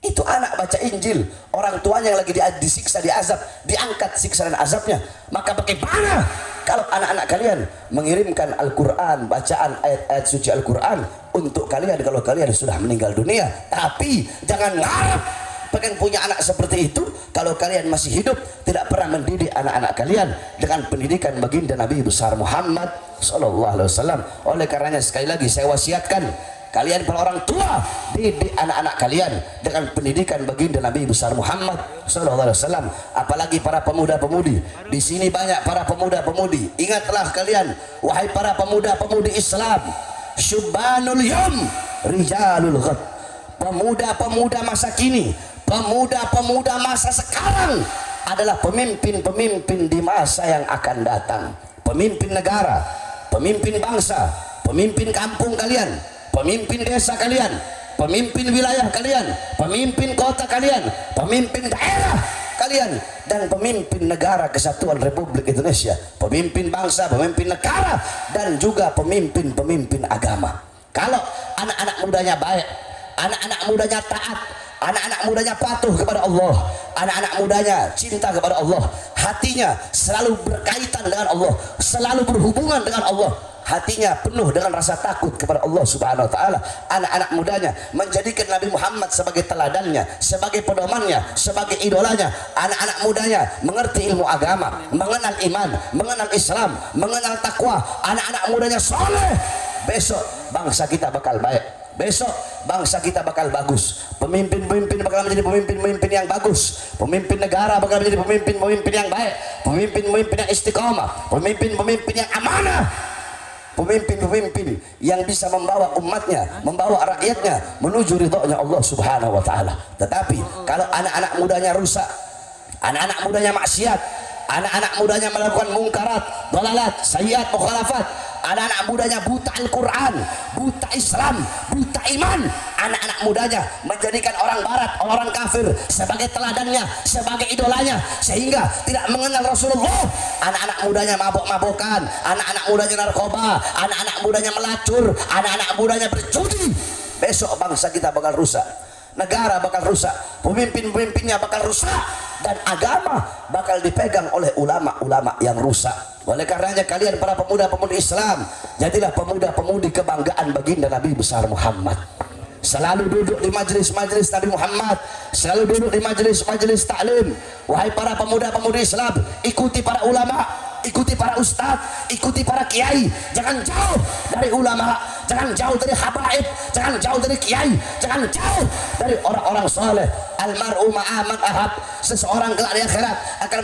Itu anak baca Injil, orang tuanya yang lagi disiksa, diazab, diangkat siksa dan azabnya. Maka bagaimana kalau anak-anak kalian mengirimkan Al-Quran, bacaan ayat-ayat suci Al-Quran untuk kalian kalau kalian sudah meninggal dunia? Tapi jangan ngarep pengen punya anak seperti itu kalau kalian masih hidup, tidak pernah mendidik anak-anak kalian dengan pendidikan baginda Nabi besar Muhammad sallallahu alaihi wasallam. Oleh karenanya sekali lagi saya wasiatkan kalian para orang tua, didik anak-anak kalian dengan pendidikan baginda Nabi besar Muhammad sallallahu alaihi wasallam. Apalagi para pemuda-pemudi. Di sini banyak para pemuda-pemudi. Ingatlah kalian, wahai para pemuda-pemudi Islam, syubbanul yawm rijalul ghad. Pemuda-pemuda masa kini, pemuda-pemuda masa sekarang adalah pemimpin-pemimpin di masa yang akan datang. Pemimpin negara, pemimpin bangsa, pemimpin kampung kalian, pemimpin desa kalian, pemimpin wilayah kalian, pemimpin kota kalian, pemimpin daerah kalian, dan pemimpin negara kesatuan Republik Indonesia, pemimpin bangsa, pemimpin negara, dan juga pemimpin-pemimpin agama. Kalau anak-anak mudanya baik, anak-anak mudanya taat, anak-anak mudanya patuh kepada Allah, anak-anak mudanya cinta kepada Allah, hatinya selalu berkaitan dengan Allah, selalu berhubungan dengan Allah, hatinya penuh dengan rasa takut kepada Allah Subhanahu wa taala. Anak-anak mudanya menjadikan Nabi Muhammad sebagai teladannya, sebagai pedomannya, sebagai idolanya. Anak-anak mudanya mengerti ilmu agama, mengenal iman, mengenal Islam, mengenal takwa. Anak-anak mudanya soleh. Besok bangsa kita bakal baik. Besok bangsa kita bakal bagus. Pemimpin-pemimpin bakal menjadi pemimpin-pemimpin yang bagus. Pemimpin negara bakal menjadi pemimpin-pemimpin yang baik. Pemimpin-pemimpin yang istiqomah. Pemimpin-pemimpin yang amanah. Pemimpin-pemimpin yang bisa membawa umatnya, membawa rakyatnya menuju ridhonya Allah Subhanahu wa taala. Tetapi kalau anak-anak mudanya rusak, anak-anak mudanya maksiat, anak-anak mudanya melakukan mungkarat, dalalat, sayyiat, mukhalafat, anak-anak mudanya buta Al-Quran, buta Islam, buta iman, anak-anak mudanya menjadikan orang barat, orang kafir sebagai teladannya, sebagai idolanya, sehingga tidak mengenal Rasulullah. Anak-anak mudanya mabok-mabokan, anak-anak mudanya narkoba, anak-anak mudanya melacur, anak-anak mudanya berjudi. Besok bangsa kita bakal rusak, negara bakal rusak, pemimpin-pemimpinnya bakal rusak, dan agama bakal dipegang oleh ulama-ulama yang rusak. Oleh karenanya kalian para pemuda-pemudi Islam, jadilah pemuda-pemudi kebanggaan baginda Nabi besar Muhammad. Selalu duduk di majelis-majelis Nabi Muhammad, selalu duduk di majelis-majelis taklim. Wahai para pemuda-pemudi Islam, ikuti para ulama, ikuti para ustadz, ikuti para kiai. Jangan jauh dari ulama, jangan jauh dari habaib, jangan jauh dari kiai, jangan jauh dari orang-orang soleh. Almar'u ma'aman ahab. Seseorang kelak di akhirat akan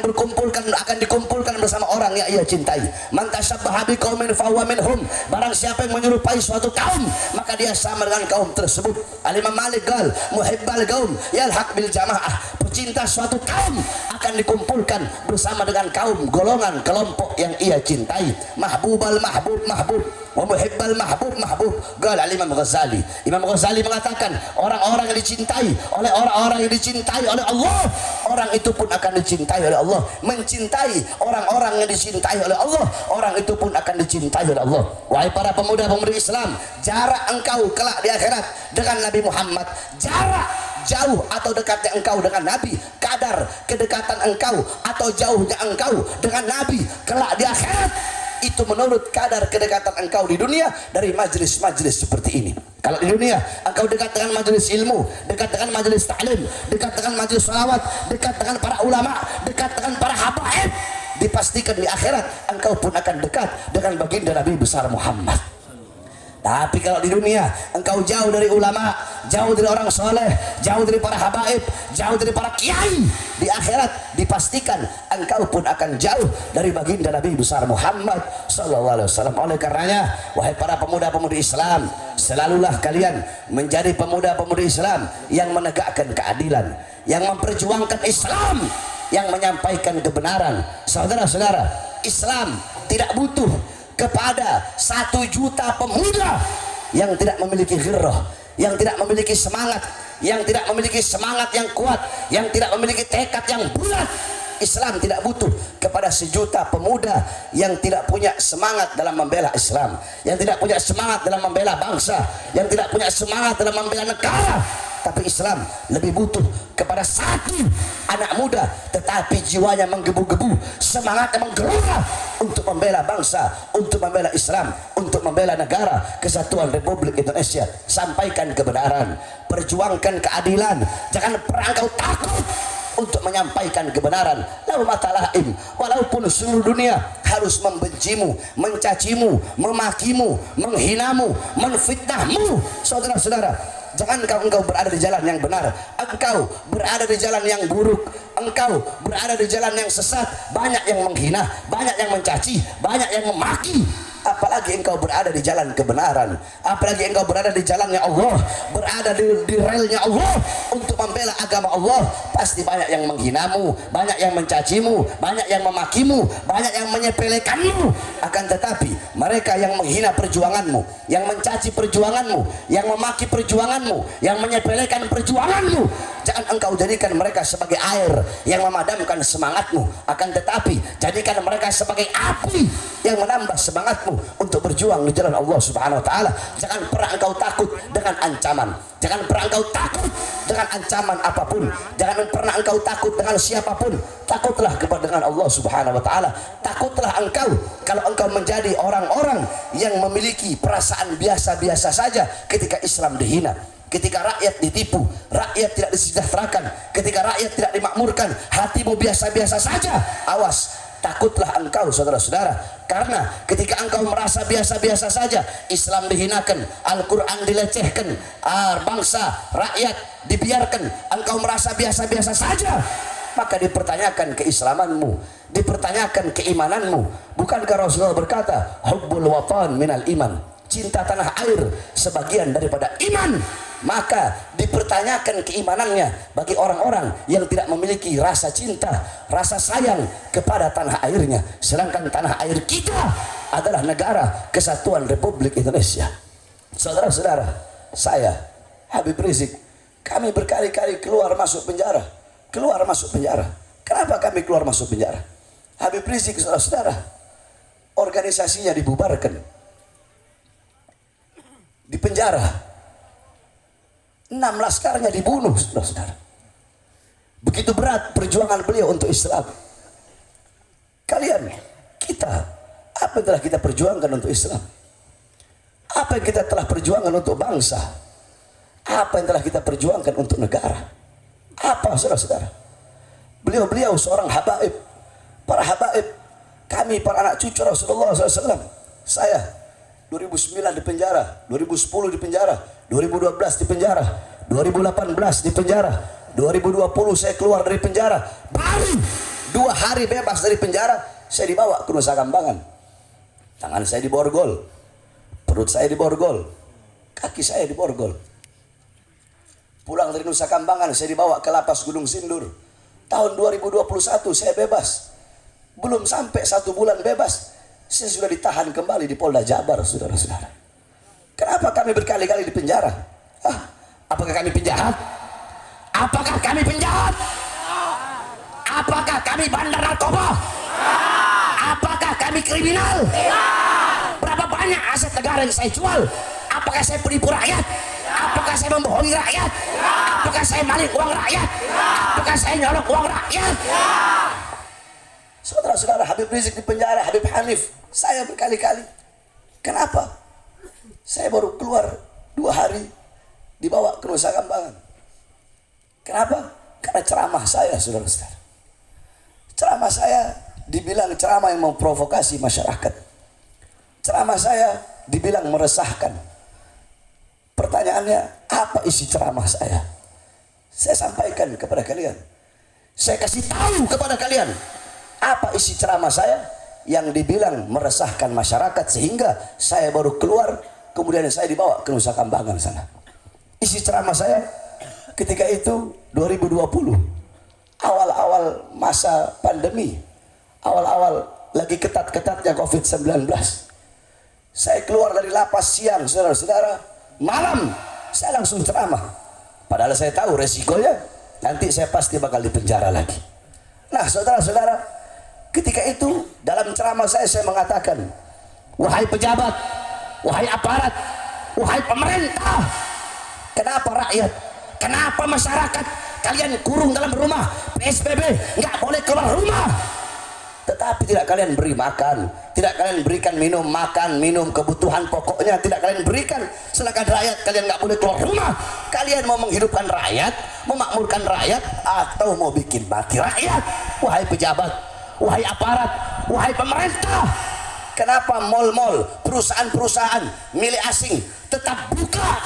dikumpulkan bersama orang yang ia cintai. Man tashabbaha biqaumin fahuwa minhum. Barang siapa yang menyerupai suatu kaum, maka dia sama dengan kaum tersebut. Al-Imam Malik qala, muhibbal qaum yalhaq bil jamaah. Pecinta suatu kaum akan dikumpulkan bersama dengan kaum, golongan, kelompok yang ia cintai. Mahbubal mahbub mahbub wa muhibbal mahbub mahbub. Qala Imam Ghazali. Imam Ghazali mengatakan, orang-orang yang dicintai oleh orang-orang yang dicintai oleh Allah, orang itu pun akan dicintai oleh Allah. Mencintai orang-orang yang dicintai oleh Allah, orang itu pun akan dicintai oleh Allah. Wahai para pemuda-pemudi Islam, jarak engkau kelak di akhirat dengan Nabi Muhammad, jarak jauh atau dekatnya engkau dengan Nabi, kadar kedekatan engkau atau jauhnya engkau dengan Nabi kelak di akhirat Itu menurut kadar kedekatan engkau di dunia dari majelis-majelis seperti ini. Kalau di dunia engkau dekat dengan majelis ilmu, dekat dengan majelis ta'lim, dekat dengan majelis salawat, dekat dengan para ulama, dekat dengan para habaib, dipastikan di akhirat engkau pun akan dekat dengan baginda Nabi besar Muhammad. Tapi kalau di dunia engkau jauh dari ulama, jauh dari orang soleh, jauh dari para habaib, jauh dari para kiai, di akhirat dipastikan engkau pun akan jauh dari baginda Nabi besar Muhammad sallallahu alaihi wasallam. Oleh karenanya, wahai para pemuda-pemudi Islam, selalulah kalian menjadi pemuda-pemudi Islam yang menegakkan keadilan, yang memperjuangkan Islam, yang menyampaikan kebenaran. Saudara-saudara, Islam tidak butuh kepada 1 juta pemuda yang tidak memiliki ghirrah, yang tidak memiliki semangat, yang tidak memiliki semangat yang kuat, yang tidak memiliki tekad yang bulat. Islam tidak butuh kepada 1 juta pemuda yang tidak punya semangat dalam membela Islam, yang tidak punya semangat dalam membela bangsa, yang tidak punya semangat dalam membela negara. Tapi Islam lebih butuh kepada 1 anak muda tetapi jiwanya menggebu-gebu, semangatnya menggelora untuk membela bangsa, untuk membela Islam, untuk membela negara kesatuan Republik Indonesia. Sampaikan kebenaran, perjuangkan keadilan, jangan pernah engkau takut untuk menyampaikan kebenaran. Lau matalaim, walaupun seluruh dunia harus membencimu, mencacimu, memakimu, menghinamu, menfitnahmu, saudara-saudara, jangan engkau berada di jalan yang benar, engkau berada di jalan yang buruk, engkau berada di jalan yang sesat. Banyak yang menghina, banyak yang mencaci, banyak yang memaki. Apalagi engkau berada di jalan kebenaran, apalagi engkau berada di jalannya Allah, berada di relnya Allah untuk membela agama Allah. Pasti banyak yang menghinamu, banyak yang mencacimu, banyak yang memakimu, banyak yang menyepelekanmu. Akan tetapi mereka yang menghina perjuanganmu, yang mencaci perjuanganmu, yang memaki perjuanganmu, yang menyepelekan perjuanganmu, jangan engkau jadikan mereka sebagai air yang memadamkan semangatmu. Akan tetapi jadikan mereka sebagai api yang menambah semangatmu untuk berjuang di jalan Allah Subhanahu wa taala. Jangan pernah engkau takut dengan ancaman. Jangan pernah engkau takut dengan ancaman apapun. Jangan pernah engkau takut dengan siapapun. Takutlah kepada dengan Allah Subhanahu wa taala. Takutlah engkau kalau engkau menjadi orang-orang yang memiliki perasaan biasa-biasa saja ketika Islam dihina, ketika rakyat ditipu, rakyat tidak disejahterakan, ketika rakyat tidak dimakmurkan, hatimu biasa-biasa saja. Awas, takutlah engkau saudara-saudara, karena ketika engkau merasa biasa-biasa saja, Islam dihinakan, Al-Quran dilecehkan, bangsa, rakyat dibiarkan, engkau merasa biasa-biasa saja, maka dipertanyakan keislamanmu, dipertanyakan keimananmu. Bukankah Rasulullah berkata, hubbul watan minal iman, cinta tanah air sebagian daripada iman? Maka dipertanyakan keimanannya bagi orang-orang yang tidak memiliki rasa cinta, rasa sayang kepada tanah airnya. Sedangkan tanah air kita adalah negara kesatuan Republik Indonesia. Saudara-saudara, saya Habib Rizik, kami berkali-kali keluar masuk penjara, keluar masuk penjara. Kenapa kami keluar masuk penjara? Habib Rizik, saudara-saudara, organisasinya dibubarkan, di penjara, 6 laskarnya dibunuh, saudara-saudara. Begitu berat perjuangan beliau untuk Islam. Kalian, kita, apa yang telah kita perjuangkan untuk Islam? Apa yang kita telah perjuangkan untuk bangsa? Apa yang telah kita perjuangkan untuk negara? Apa, saudara-saudara? Beliau-beliau seorang habaib, para habaib, kami para anak cucu Rasulullah SAW. Saya 2009 di penjara, 2010 di penjara, 2012 di penjara, 2018 di penjara, 2020 saya keluar dari penjara. Baru 2 hari bebas dari penjara, saya dibawa ke Nusa Kambangan. Tangan saya diborgol, perut saya diborgol, kaki saya diborgol. Pulang dari Nusa Kambangan, saya dibawa ke lapas Gunung Sindur. Tahun 2021 saya bebas. Belum sampai 1 bulan bebas, saya sudah ditahan kembali di Polda Jabar, saudara-saudara. Kenapa kami berkali-kali di penjara? Apakah kami penjahat? Apakah kami penjahat? Apakah kami bandar narkoba? Apakah kami kriminal? Berapa banyak aset negara yang saya jual? Apakah saya penipu rakyat? Apakah saya membohongi rakyat? Apakah saya maling uang rakyat? Apakah saya nyolong uang rakyat? Saudara-saudara, Habib Rizik di penjara, Habib Hanif, saya berkali-kali. Kenapa? Saya baru keluar 2 hari, dibawa ke Nusa Kambangan. Kenapa? Karena ceramah saya, saudara-saudara. Ceramah saya dibilang ceramah yang memprovokasi masyarakat. Ceramah saya dibilang meresahkan. Pertanyaannya, apa isi ceramah saya? Saya sampaikan kepada kalian. Saya kasih tahu kepada kalian apa isi ceramah saya yang dibilang meresahkan masyarakat sehingga saya baru keluar, kemudian saya dibawa ke Nusa Kambangan sana. Isi ceramah saya ketika itu 2020, awal-awal masa pandemi, awal-awal lagi ketat-ketatnya COVID-19. Saya keluar dari lapas siang, saudara-saudara, malam saya langsung ceramah. Padahal saya tahu resikonya, nanti saya pasti bakal dipenjara lagi. Nah, saudara-saudara, ketika itu dalam ceramah saya mengatakan, wahai pejabat, wahai aparat, wahai pemerintah, kenapa rakyat, kenapa masyarakat kalian kurung dalam rumah, PSBB, nggak boleh keluar rumah, tetapi tidak kalian beri makan, tidak kalian berikan minum, makan, minum, kebutuhan pokoknya tidak kalian berikan. Sedangkan rakyat kalian nggak boleh keluar rumah. Kalian mau menghidupkan rakyat, memakmurkan rakyat, atau mau bikin mati rakyat? Wahai pejabat, wahai aparat, wahai pemerintah, kenapa mal-mal, perusahaan-perusahaan milik asing tetap buka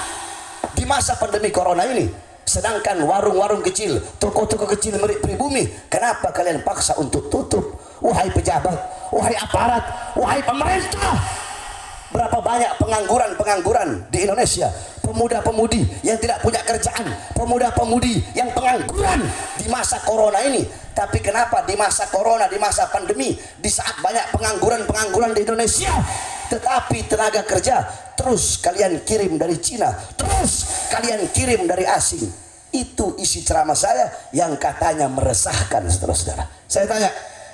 di masa pandemi corona ini? Sedangkan warung-warung kecil, toko-toko kecil milik pribumi, kenapa kalian paksa untuk tutup? Wahai pejabat, wahai aparat, wahai pemerintah, berapa banyak pengangguran-pengangguran di Indonesia, pemuda-pemudi yang tidak punya kerjaan, pemuda-pemudi yang pengangguran di masa corona ini. Tapi kenapa di masa corona, di masa pandemi, di saat banyak pengangguran-pengangguran di Indonesia, tetapi tenaga kerja terus kalian kirim dari Cina, terus kalian kirim dari asing? Itu isi ceramah saya yang katanya meresahkan, saudara-saudara. Saya tanya,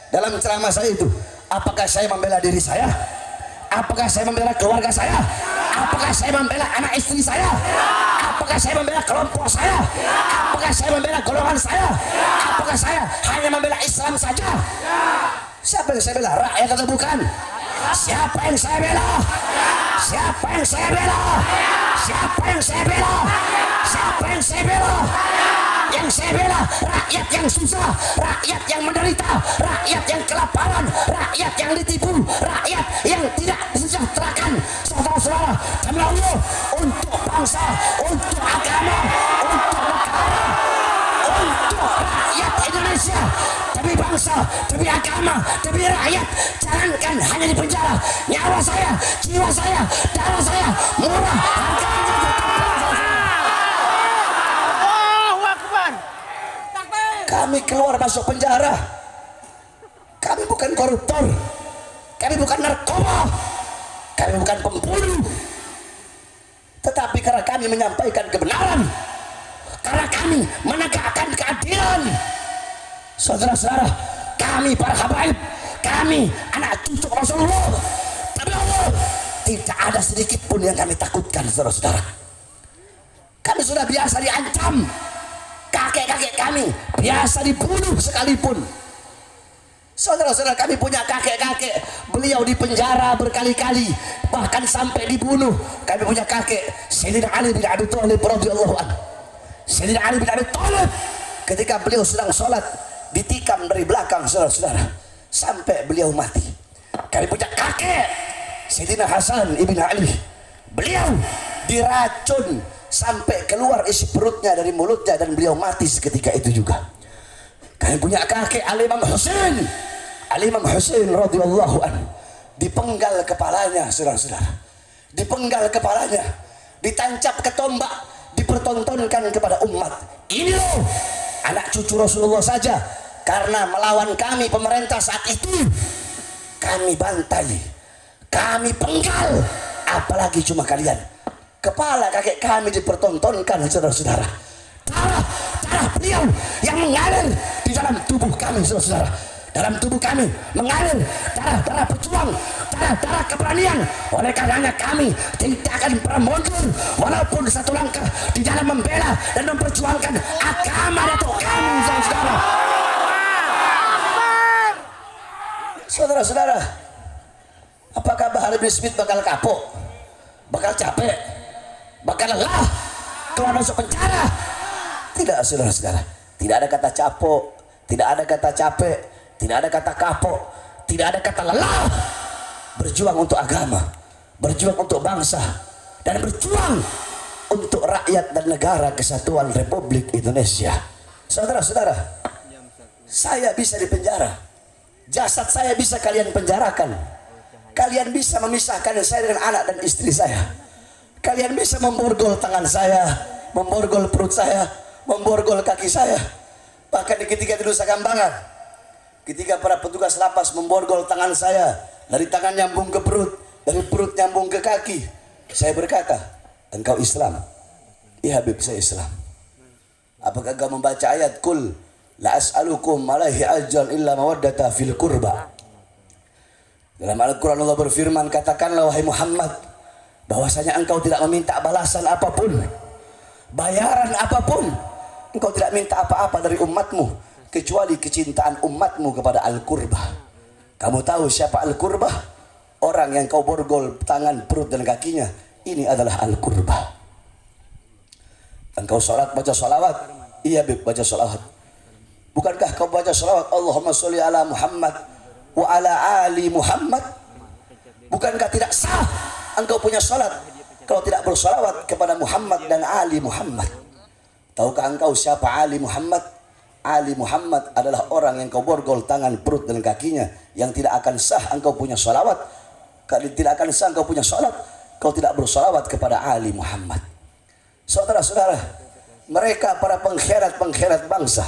dalam ceramah saya itu, apakah saya membela diri saya? Apakah saya membela keluarga saya? Apakah saya membela anak istri saya? Apakah saya membela kelompok saya? Apakah saya membela golongan saya? Apakah saya hanya membela Islam saja? Siapa yang saya bela? Rakyat atau bukan? Siapa yang saya bela? Siapa yang saya bela? Siapa yang saya bela? Siapa yang saya bela? Yang saya bela rakyat yang susah, rakyat yang menderita, rakyat yang kelaparan, rakyat yang ditipu, rakyat yang tidak disejahterakan. Saudara-saudara, demi Allah, untuk bangsa, untuk agama, untuk negara, untuk rakyat Indonesia, demi bangsa, demi agama, demi rakyat, jangankan hanya di penjara, nyawa saya, jiwa saya, darah saya murah harganya. Kami keluar masuk penjara, kami bukan koruptor, kami bukan narkoba, kami bukan pembunuh, tetapi karena kami menyampaikan kebenaran, karena kami menegakkan keadilan. Saudara-saudara, kami para habaib, kami anak cucu Rasulullah, tapi Allah, tidak ada sedikit pun yang kami takutkan, saudara-saudara. Kami sudah biasa diancam, kakek-kakek kami biasa dibunuh sekalipun. Saudara-saudara, kami punya kakek-kakek, beliau di penjara berkali-kali, bahkan sampai dibunuh. Kami punya kakek Sayyidina Ali bin Abi Thalib radhiyallahu anhu. Sayyidina Ali bin Abi Thalib ketika beliau sedang sholat ditikam dari belakang, saudara-saudara, sampai beliau mati. Kami punya kakek Sayyidina Hasan ibn Ali, beliau diracun sampai keluar isi perutnya dari mulutnya dan beliau mati seketika itu juga. Kami punya kakek Al-Imam Husain, Al-Imam Husain radhiyallahu anhu, dipenggal kepalanya, saudara-saudara, dipenggal kepalanya, ditancap ke tombak, dipertontonkan kepada umat. Ini loh anak cucu Rasulullah saja, karena melawan kami pemerintah saat itu, kami bantai, kami penggal, apalagi cuma kalian. Kepala kakek kami dipertontonkan, saudara-saudara. Darah beliau yang mengalir di dalam tubuh kami, saudara-saudara. Dalam tubuh kami mengalir darah-darah pejuang, darah-darah keberanian. Oleh karenanya kami tidak akan pernah mundur walaupun satu langkah di dalam membela dan memperjuangkan agama Datuk kami, saudara-saudara. Saudara-saudara, apakah Bahar bin Smith bakal kapok, bakal capek, bakal lelah keluar masuk penjara? Tidak, saudara-saudara. Tidak ada kata capok, tidak ada kata capek, tidak ada kata kapok, tidak ada kata lelah. Berjuang untuk agama, berjuang untuk bangsa, dan berjuang untuk rakyat dan negara kesatuan Republik Indonesia. Saudara-saudara, saya bisa dipenjara, jasad saya bisa kalian penjarakan, kalian bisa memisahkan saya dengan anak dan istri saya, kalian bisa memborgol tangan saya, memborgol perut saya, memborgol kaki saya. Bahkan di ketika di Nusa Kambangan, ketika para petugas lapas memborgol tangan saya, dari tangan nyambung ke perut, dari perut nyambung ke kaki, saya berkata, engkau Islam? Ya Habib, saya Islam. Apakah engkau membaca ayat kul la as'alukum alaihi ajran illa mawaddata fil qurba? Dalam Al-Quran Allah berfirman, katakanlah wahai Muhammad, bahwasanya engkau tidak meminta balasan apapun, bayaran apapun. Engkau tidak minta apa-apa dari umatmu kecuali kecintaan umatmu kepada Al-Qurbah. Kamu tahu siapa Al-Qurbah? Orang yang kau borgol tangan, perut dan kakinya, ini adalah Al-Qurbah. Engkau sholat baca sholawat? Iya Bib, baca sholawat. Bukankah kau baca sholawat Allahumma sholli ala Muhammad wa ala ali Muhammad? Bukankah tidak sah engkau punya sholat kalau tidak bersolawat kepada Muhammad dan ali Muhammad? Tahukah engkau siapa Ali Muhammad? Ali Muhammad adalah orang yang kau borgol tangan, perut dan kakinya, yang tidak akan sah engkau punya sholawat. Kalau tidak akan sah engkau punya sholat, kau tidak bersolawat kepada Ali Muhammad. Saudara-saudara, mereka para pengkhianat bangsa,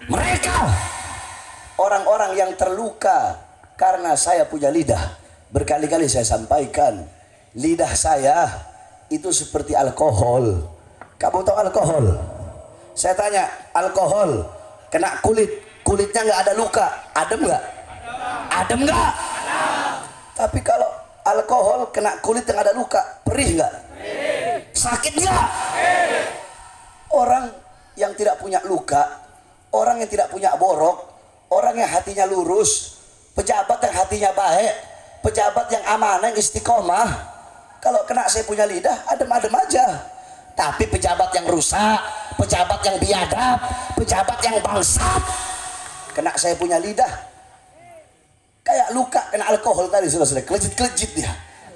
mereka orang-orang yang terluka karena saya punya lidah. Berkali-kali saya sampaikan, lidah saya itu seperti alkohol. Kamu tahu alkohol? Saya tanya, alkohol kena kulit, kulitnya nggak ada luka, adem nggak? Adem nggak? Tapi kalau alkohol kena kulit yang ada luka, perih nggak? Sakit nggak? Orang yang tidak punya luka, orang yang tidak punya borok, orang yang hatinya lurus, pejabat yang hatinya baik, pejabat yang amanah, yang istiqomah, kalau kena saya punya lidah, adem-adem aja. Tapi pejabat yang rusak, pejabat yang biadab, pejabat yang bangsat, kena saya punya lidah, kayak luka kena alkohol tadi, sudah kelejit dia,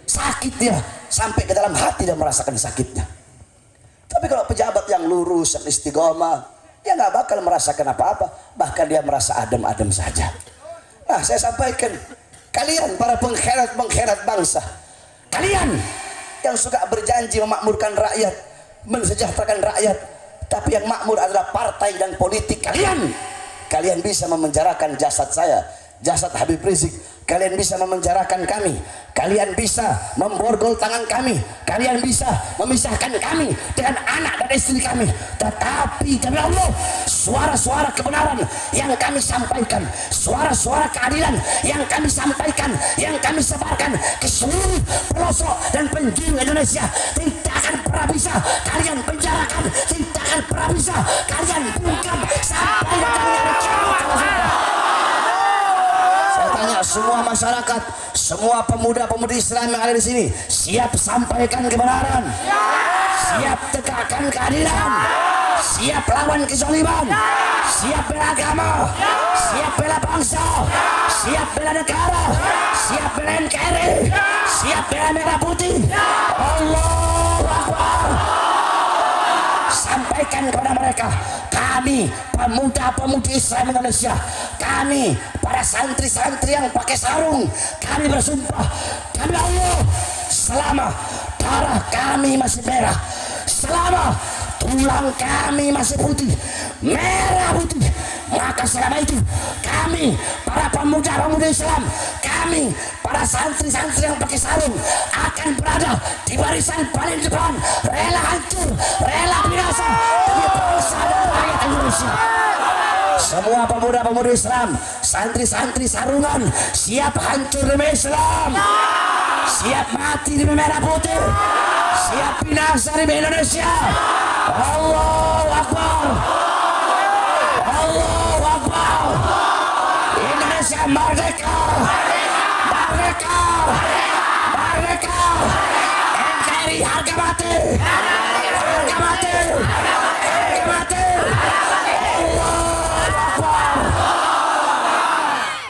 sakit dia, sampai ke dalam hati dia merasakan sakitnya. Tapi kalau pejabat yang lurus, yang istiqomah, dia nggak bakal merasakan apa-apa, bahkan dia merasa adem-adem saja. Nah, saya sampaikan, kalian para pengkhianat bangsa, kalian yang suka berjanji memakmurkan rakyat, mensejahterakan rakyat, tapi yang makmur adalah partai dan politik kalian bisa memenjarakan jasad saya, jasad Habib Rizik, kalian bisa memenjarakan kami, kalian bisa memborgol tangan kami, kalian bisa memisahkan kami dengan anak dan istri kami. Tetapi demi Allah, suara-suara kebenaran yang kami sampaikan, suara-suara keadilan yang kami sampaikan, yang kami sebarkan ke seluruh pelosok dan penjuru Indonesia, tidak akan pernah bisa kalian penjarakan, tidak akan pernah bisa kalian bungkam sampai kalian tanya semua masyarakat, semua pemuda-pemudi Islam yang ada di sini, siap sampaikan kebenaran, siap tegakkan keadilan, siap lawan kezaliman, siap bela agama, siap bela bangsa, siap bela negara, siap bela NKRI, siap bela merah putih. Allahu Akbar. Sampaikan kepada mereka, kami pemuda-pemudi Islam Indonesia, kami para santri-santri yang pakai sarung, kami bersumpah demi Allah, selama darah kami masih merah, selama tulang kami masih putih, merah putih, maka selama itu kami para pemuda-pemudi Islam, kami para santri-santri yang pakai sarung akan berada di barisan paling depan, rela hancur, rela binasa demi bangsa dan rakyat Indonesia. Semua pemuda-pemudi Islam, santri-santri sarungan, siap hancur demi Islam, siap mati demi merah putih, siap binasa demi Indonesia. Allahu Akbar, Allahu Akbar. Indonesia merdeka, merdeka, merdeka. NKRI harga mati, harga mati, harga mati.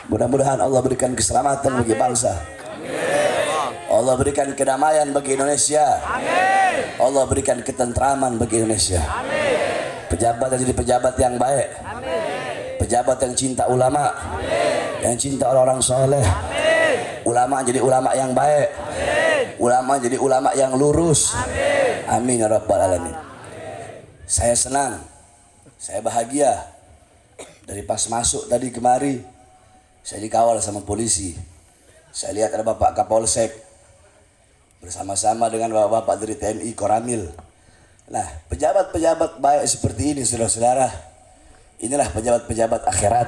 Mudah-mudahan Allah berikan keselamatan bagi bangsa. Allah berikan kedamaian bagi Indonesia. Allah berikan ketentraman bagi Indonesia. Pejabat yang jadi pejabat yang baik. Pejabat yang cinta ulama. Yang cinta orang-orang soleh. Ulama jadi ulama yang baik. Ulama jadi ulama yang lurus. Amin ya rabbal alamin. Saya senang. Saya bahagia. Dari pas masuk tadi kemari, saya dikawal sama polisi. Saya lihat ada Bapak Kapolsek bersama-sama dengan bapak-bapak dari TNI Koramil. Nah, pejabat-pejabat baik seperti ini, saudara-saudara, inilah pejabat-pejabat akhirat.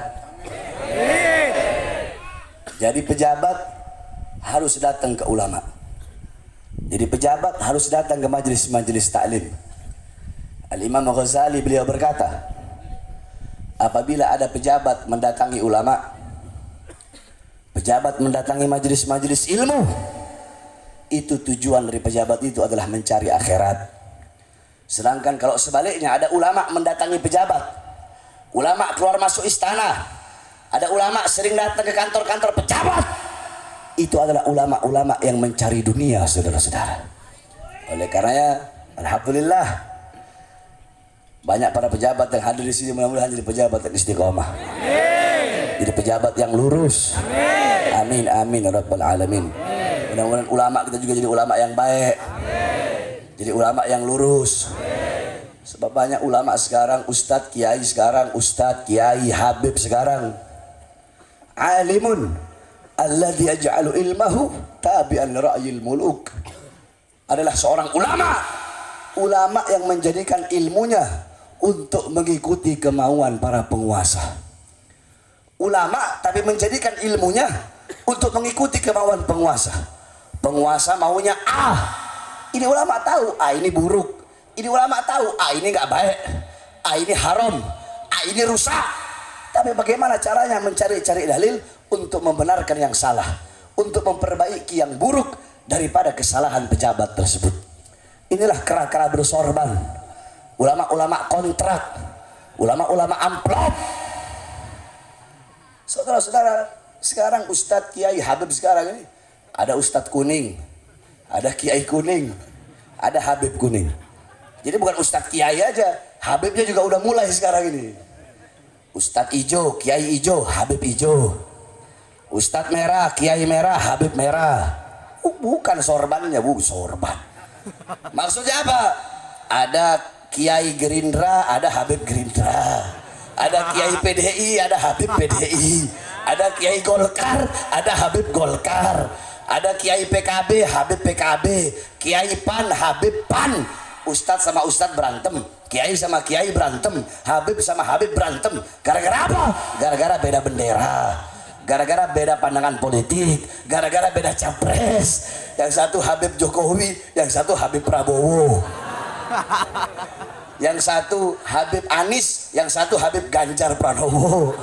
Jadi pejabat harus datang ke ulama. Jadi pejabat harus datang ke majelis-majelis taklim. Al-Imam Ghazali beliau berkata, apabila ada pejabat mendatangi ulama, pejabat mendatangi majelis-majelis ilmu, itu tujuan dari pejabat itu adalah mencari akhirat. Sedangkan kalau sebaliknya ada ulama mendatangi pejabat, ulama keluar masuk istana, ada ulama sering datang ke kantor-kantor pejabat, itu adalah ulama-ulama yang mencari dunia, saudara-saudara. Oleh karenanya, alhamdulillah, banyak para pejabat yang hadir di sini, mudah-mudahan jadi pejabat yang istiqomah. Jadi pejabat yang lurus. Amin, amin, rabbal alamin. Mudah-mudahan ulama kita juga jadi ulama yang baik. Jadi ulama yang lurus. Sebab banyak ulama sekarang, ustadz, kiai sekarang, ustadz, kiai, habib sekarang. Alimun alladhi yaj'alu ilmahu tabi'an ra'yil muluk. Adalah seorang ulama. Ulama yang menjadikan ilmunya untuk mengikuti kemauan para penguasa. Ulama tapi menjadikan ilmunya untuk mengikuti kemauan penguasa. Penguasa maunya A, ini ulama tahu A ini buruk. Ini ulama tahu A ini nggak baik, A ini haram, A ini rusak. Tapi bagaimana caranya mencari-cari dalil untuk membenarkan yang salah, untuk memperbaiki yang buruk daripada kesalahan pejabat tersebut. Inilah kera-kera bersorban, ulama-ulama kontrak, ulama-ulama amplop. Saudara-saudara, sekarang ustadz, kiai, habib sekarang ini ada ustadz kuning, ada kiai kuning, ada habib kuning. Jadi bukan ustadz kiai aja, habibnya juga udah mulai sekarang ini. Ustadz ijo, kiai ijo, habib ijo. Ustadz merah, kiai merah, habib merah. Bukan sorbannya, sorban. Maksudnya apa? Ada kiai Gerindra, ada habib Gerindra. Ada kiai PDI, ada habib PDI. Ada kiai Golkar, ada habib Golkar. Ada kiai PKB, habib PKB. Kiai PAN, habib PAN. Ustadz sama ustadz berantem, kiai sama kiai berantem, habib sama habib berantem. Gara-gara apa? Gara-gara beda bendera, gara-gara beda pandangan politik, gara-gara beda capres. Yang satu Habib Jokowi, yang satu Habib Prabowo. Yang satu Habib Anies, yang satu Habib Ganjar Pranowo.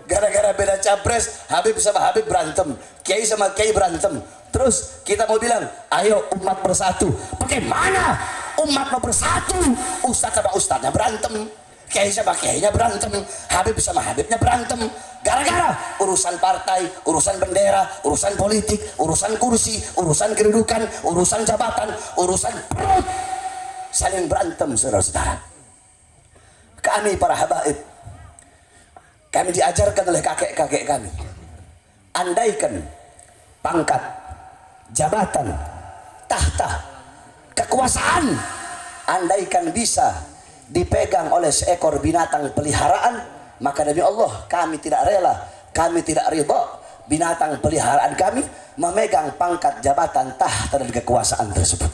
Gara-gara beda capres, Habib sama Habib berantem, kiai sama kiai berantem. Terus kita mau bilang, ayo umat bersatu. Bagaimana umat mau bersatu? Ustadz sama ustadznya berantem, kiai sama kiainya berantem, habib sama habibnya berantem. Gara-gara urusan partai, urusan bendera, urusan politik, urusan kursi, urusan kedudukan, urusan jabatan, urusan perut, saling berantem, saudara-saudara. Kami para habaib, kami diajarkan oleh kakek-kakek kami, andaikan pangkat, jabatan, tahta, kekuasaan, andaikan bisa dipegang oleh seekor binatang peliharaan, maka demi Allah kami tidak rela, kami tidak ridha binatang peliharaan kami memegang pangkat, jabatan, tahta dan kekuasaan tersebut.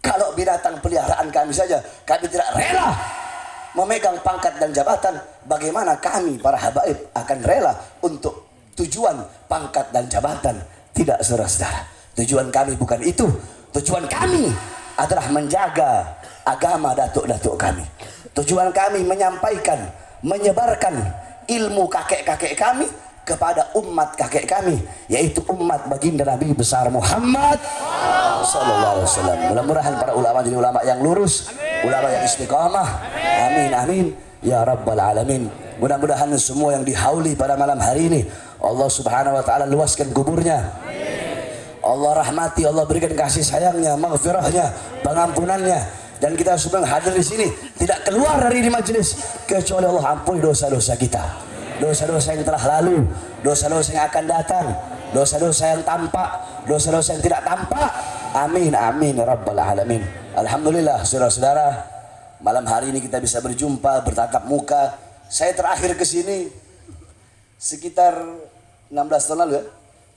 Kalau binatang peliharaan kami saja kami tidak rela memegang pangkat dan jabatan, bagaimana kami para habaib akan rela untuk tujuan pangkat dan jabatan? Tidak, saudara-saudara. Tujuan kami bukan itu. Tujuan kami adalah menjaga agama datuk-datuk kami. Tujuan kami menyampaikan, menyebarkan ilmu kakek-kakek kami kepada umat kakek kami, yaitu umat baginda Nabi besar Muhammad sallallahu alaihi wasallam. Mudah-mudahan para ulama jadi ulama yang lurus, ulama yang istiqamah. Amin amin ya rabbal alamin. Mudah-mudahan semua yang dihauli pada malam hari ini Allah subhanahu wa ta'ala luaskan kuburnya, Allah rahmati, Allah berikan kasih sayangnya, maghfirahnya, pengampunannya, dan kita semua yang hadir di sini tidak keluar dari di majelis kecuali Allah ampuni dosa-dosa kita, dosa-dosa yang telah lalu, dosa-dosa yang akan datang, dosa-dosa yang tampak, dosa-dosa yang tidak tampak. Amin amin ya rabbal alamin. Alhamdulillah saudara-saudara, malam hari ini kita bisa berjumpa, bertatap muka. Saya terakhir ke sini sekitar 16 tahun lalu ya.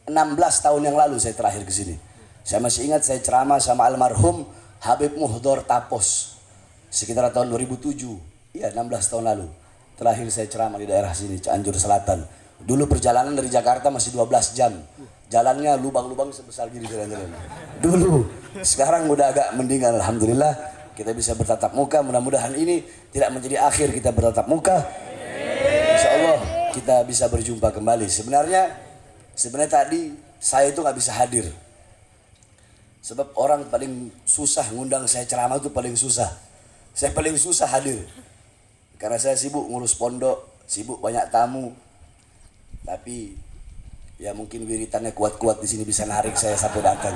16 tahun yang lalu saya terakhir ke sini. Saya masih ingat saya ceramah sama almarhum Habib Muhdor Tapos sekitar tahun 2007. Iya, 16 tahun lalu. Terakhir saya ceramah di daerah sini, Cianjur Selatan. Dulu perjalanan dari Jakarta masih 12 jam. Jalannya lubang-lubang sebesar gini jalan-jalan. Dulu, sekarang udah agak mendingan alhamdulillah. Kita bisa bertatap muka, mudah-mudahan ini tidak menjadi akhir kita bertatap muka. Insya Allah kita bisa berjumpa kembali. Sebenarnya tadi saya itu nggak bisa hadir. Sebab orang paling susah ngundang saya ceramah itu paling susah. Saya paling susah hadir. Karena saya sibuk ngurus pondok, sibuk banyak tamu. Tapi ya mungkin wiritannya kuat-kuat di sini bisa narik saya sampai datang.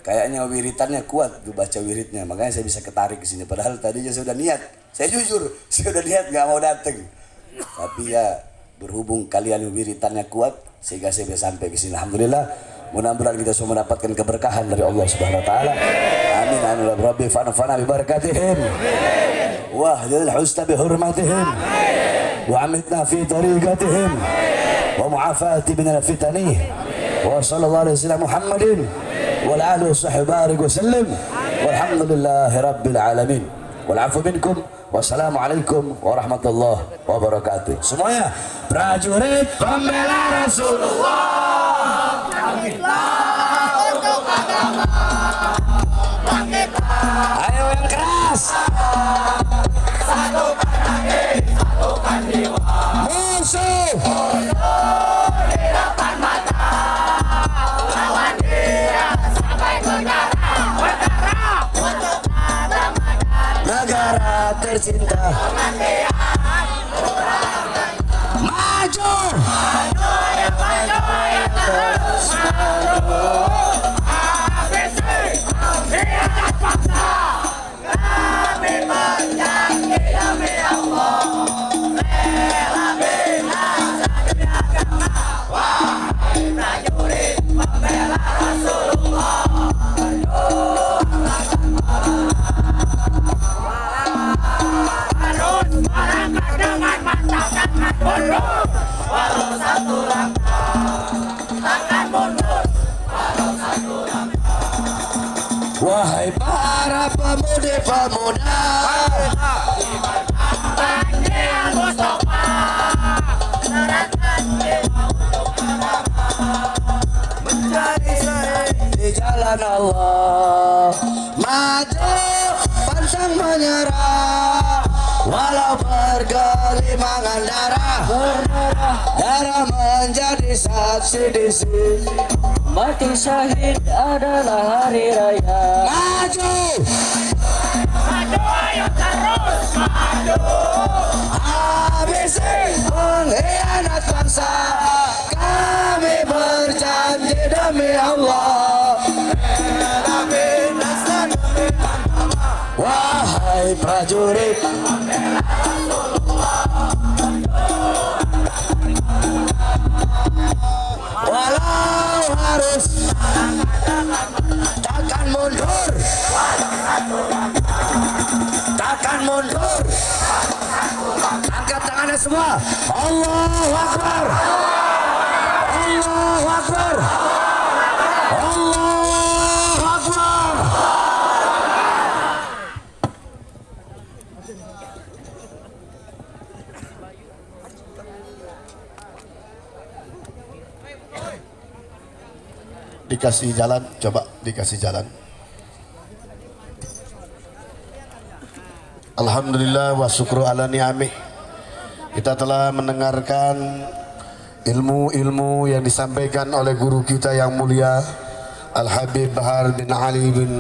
Kayaknya wiritannya kuat tuh baca wiridnya, makanya saya bisa ketarik ke sini. Padahal tadinya saya udah niat, saya jujur, saya udah niat nggak mau datang. Tapi ya berhubung kalian wiritannya kuat, sehingga saya bisa sampai ke sini. Alhamdulillah, mudah-mudahan kita semua mendapatkan keberkahan dari Allah Subhanahu Wa Taala. Amin amin ya Rabbi, fanafana bi barakatihim, wa hdil husna bi hurmatihim, wa amitna fi tariqatihim, wa mu'afati min al-fitani, wa sallallahu alaihi wasallam Muhammadin وعلى آله وصحبه بارك وسلم والحمد لله رب العالمين والعفو منكم wassalamu alaikum warahmatullahi wabarakatuh. Semuanya prajurit pembela Rasulullah, bangkitlah untuk agama, bangkitlah, ayo yang keras, satukan hati, satukan jiwa, musuh di depan mata, lawan dia negara tercinta, maju, maju yang terus maju, ABC tidak paksa, kami berjanji demi Allah, rela binasa demi agama, wahai prajurit pembela Rasulullah. Walau satu langkah, takkan mundur. Walau satu langkah. Wahai para pemuda-pemuda, Panjian Mustafa, serahkan jiwa untuk agama, menjadi syahid di jalan Allah. Maju, pantang menyerah, walau bergelimangan darah, darah menjadi saksi di sini. Mati syahid adalah hari raya. Maju, maju ayo terus maju. ABC pengkhianat bangsa, kami berjanji demi Allah. Wahai prajurit walau harus takkan mundur, takkan mundur. Angkat tangannya semua. Allahu Akbar, Allahu Akbar, Allahu Akbar. Dikasih jalan, coba dikasih jalan. Alhamdulillah wa syukru ala ni'amih. Kita telah mendengarkan ilmu-ilmu yang disampaikan oleh guru kita yang mulia Al-Habib Bahar bin Ali bin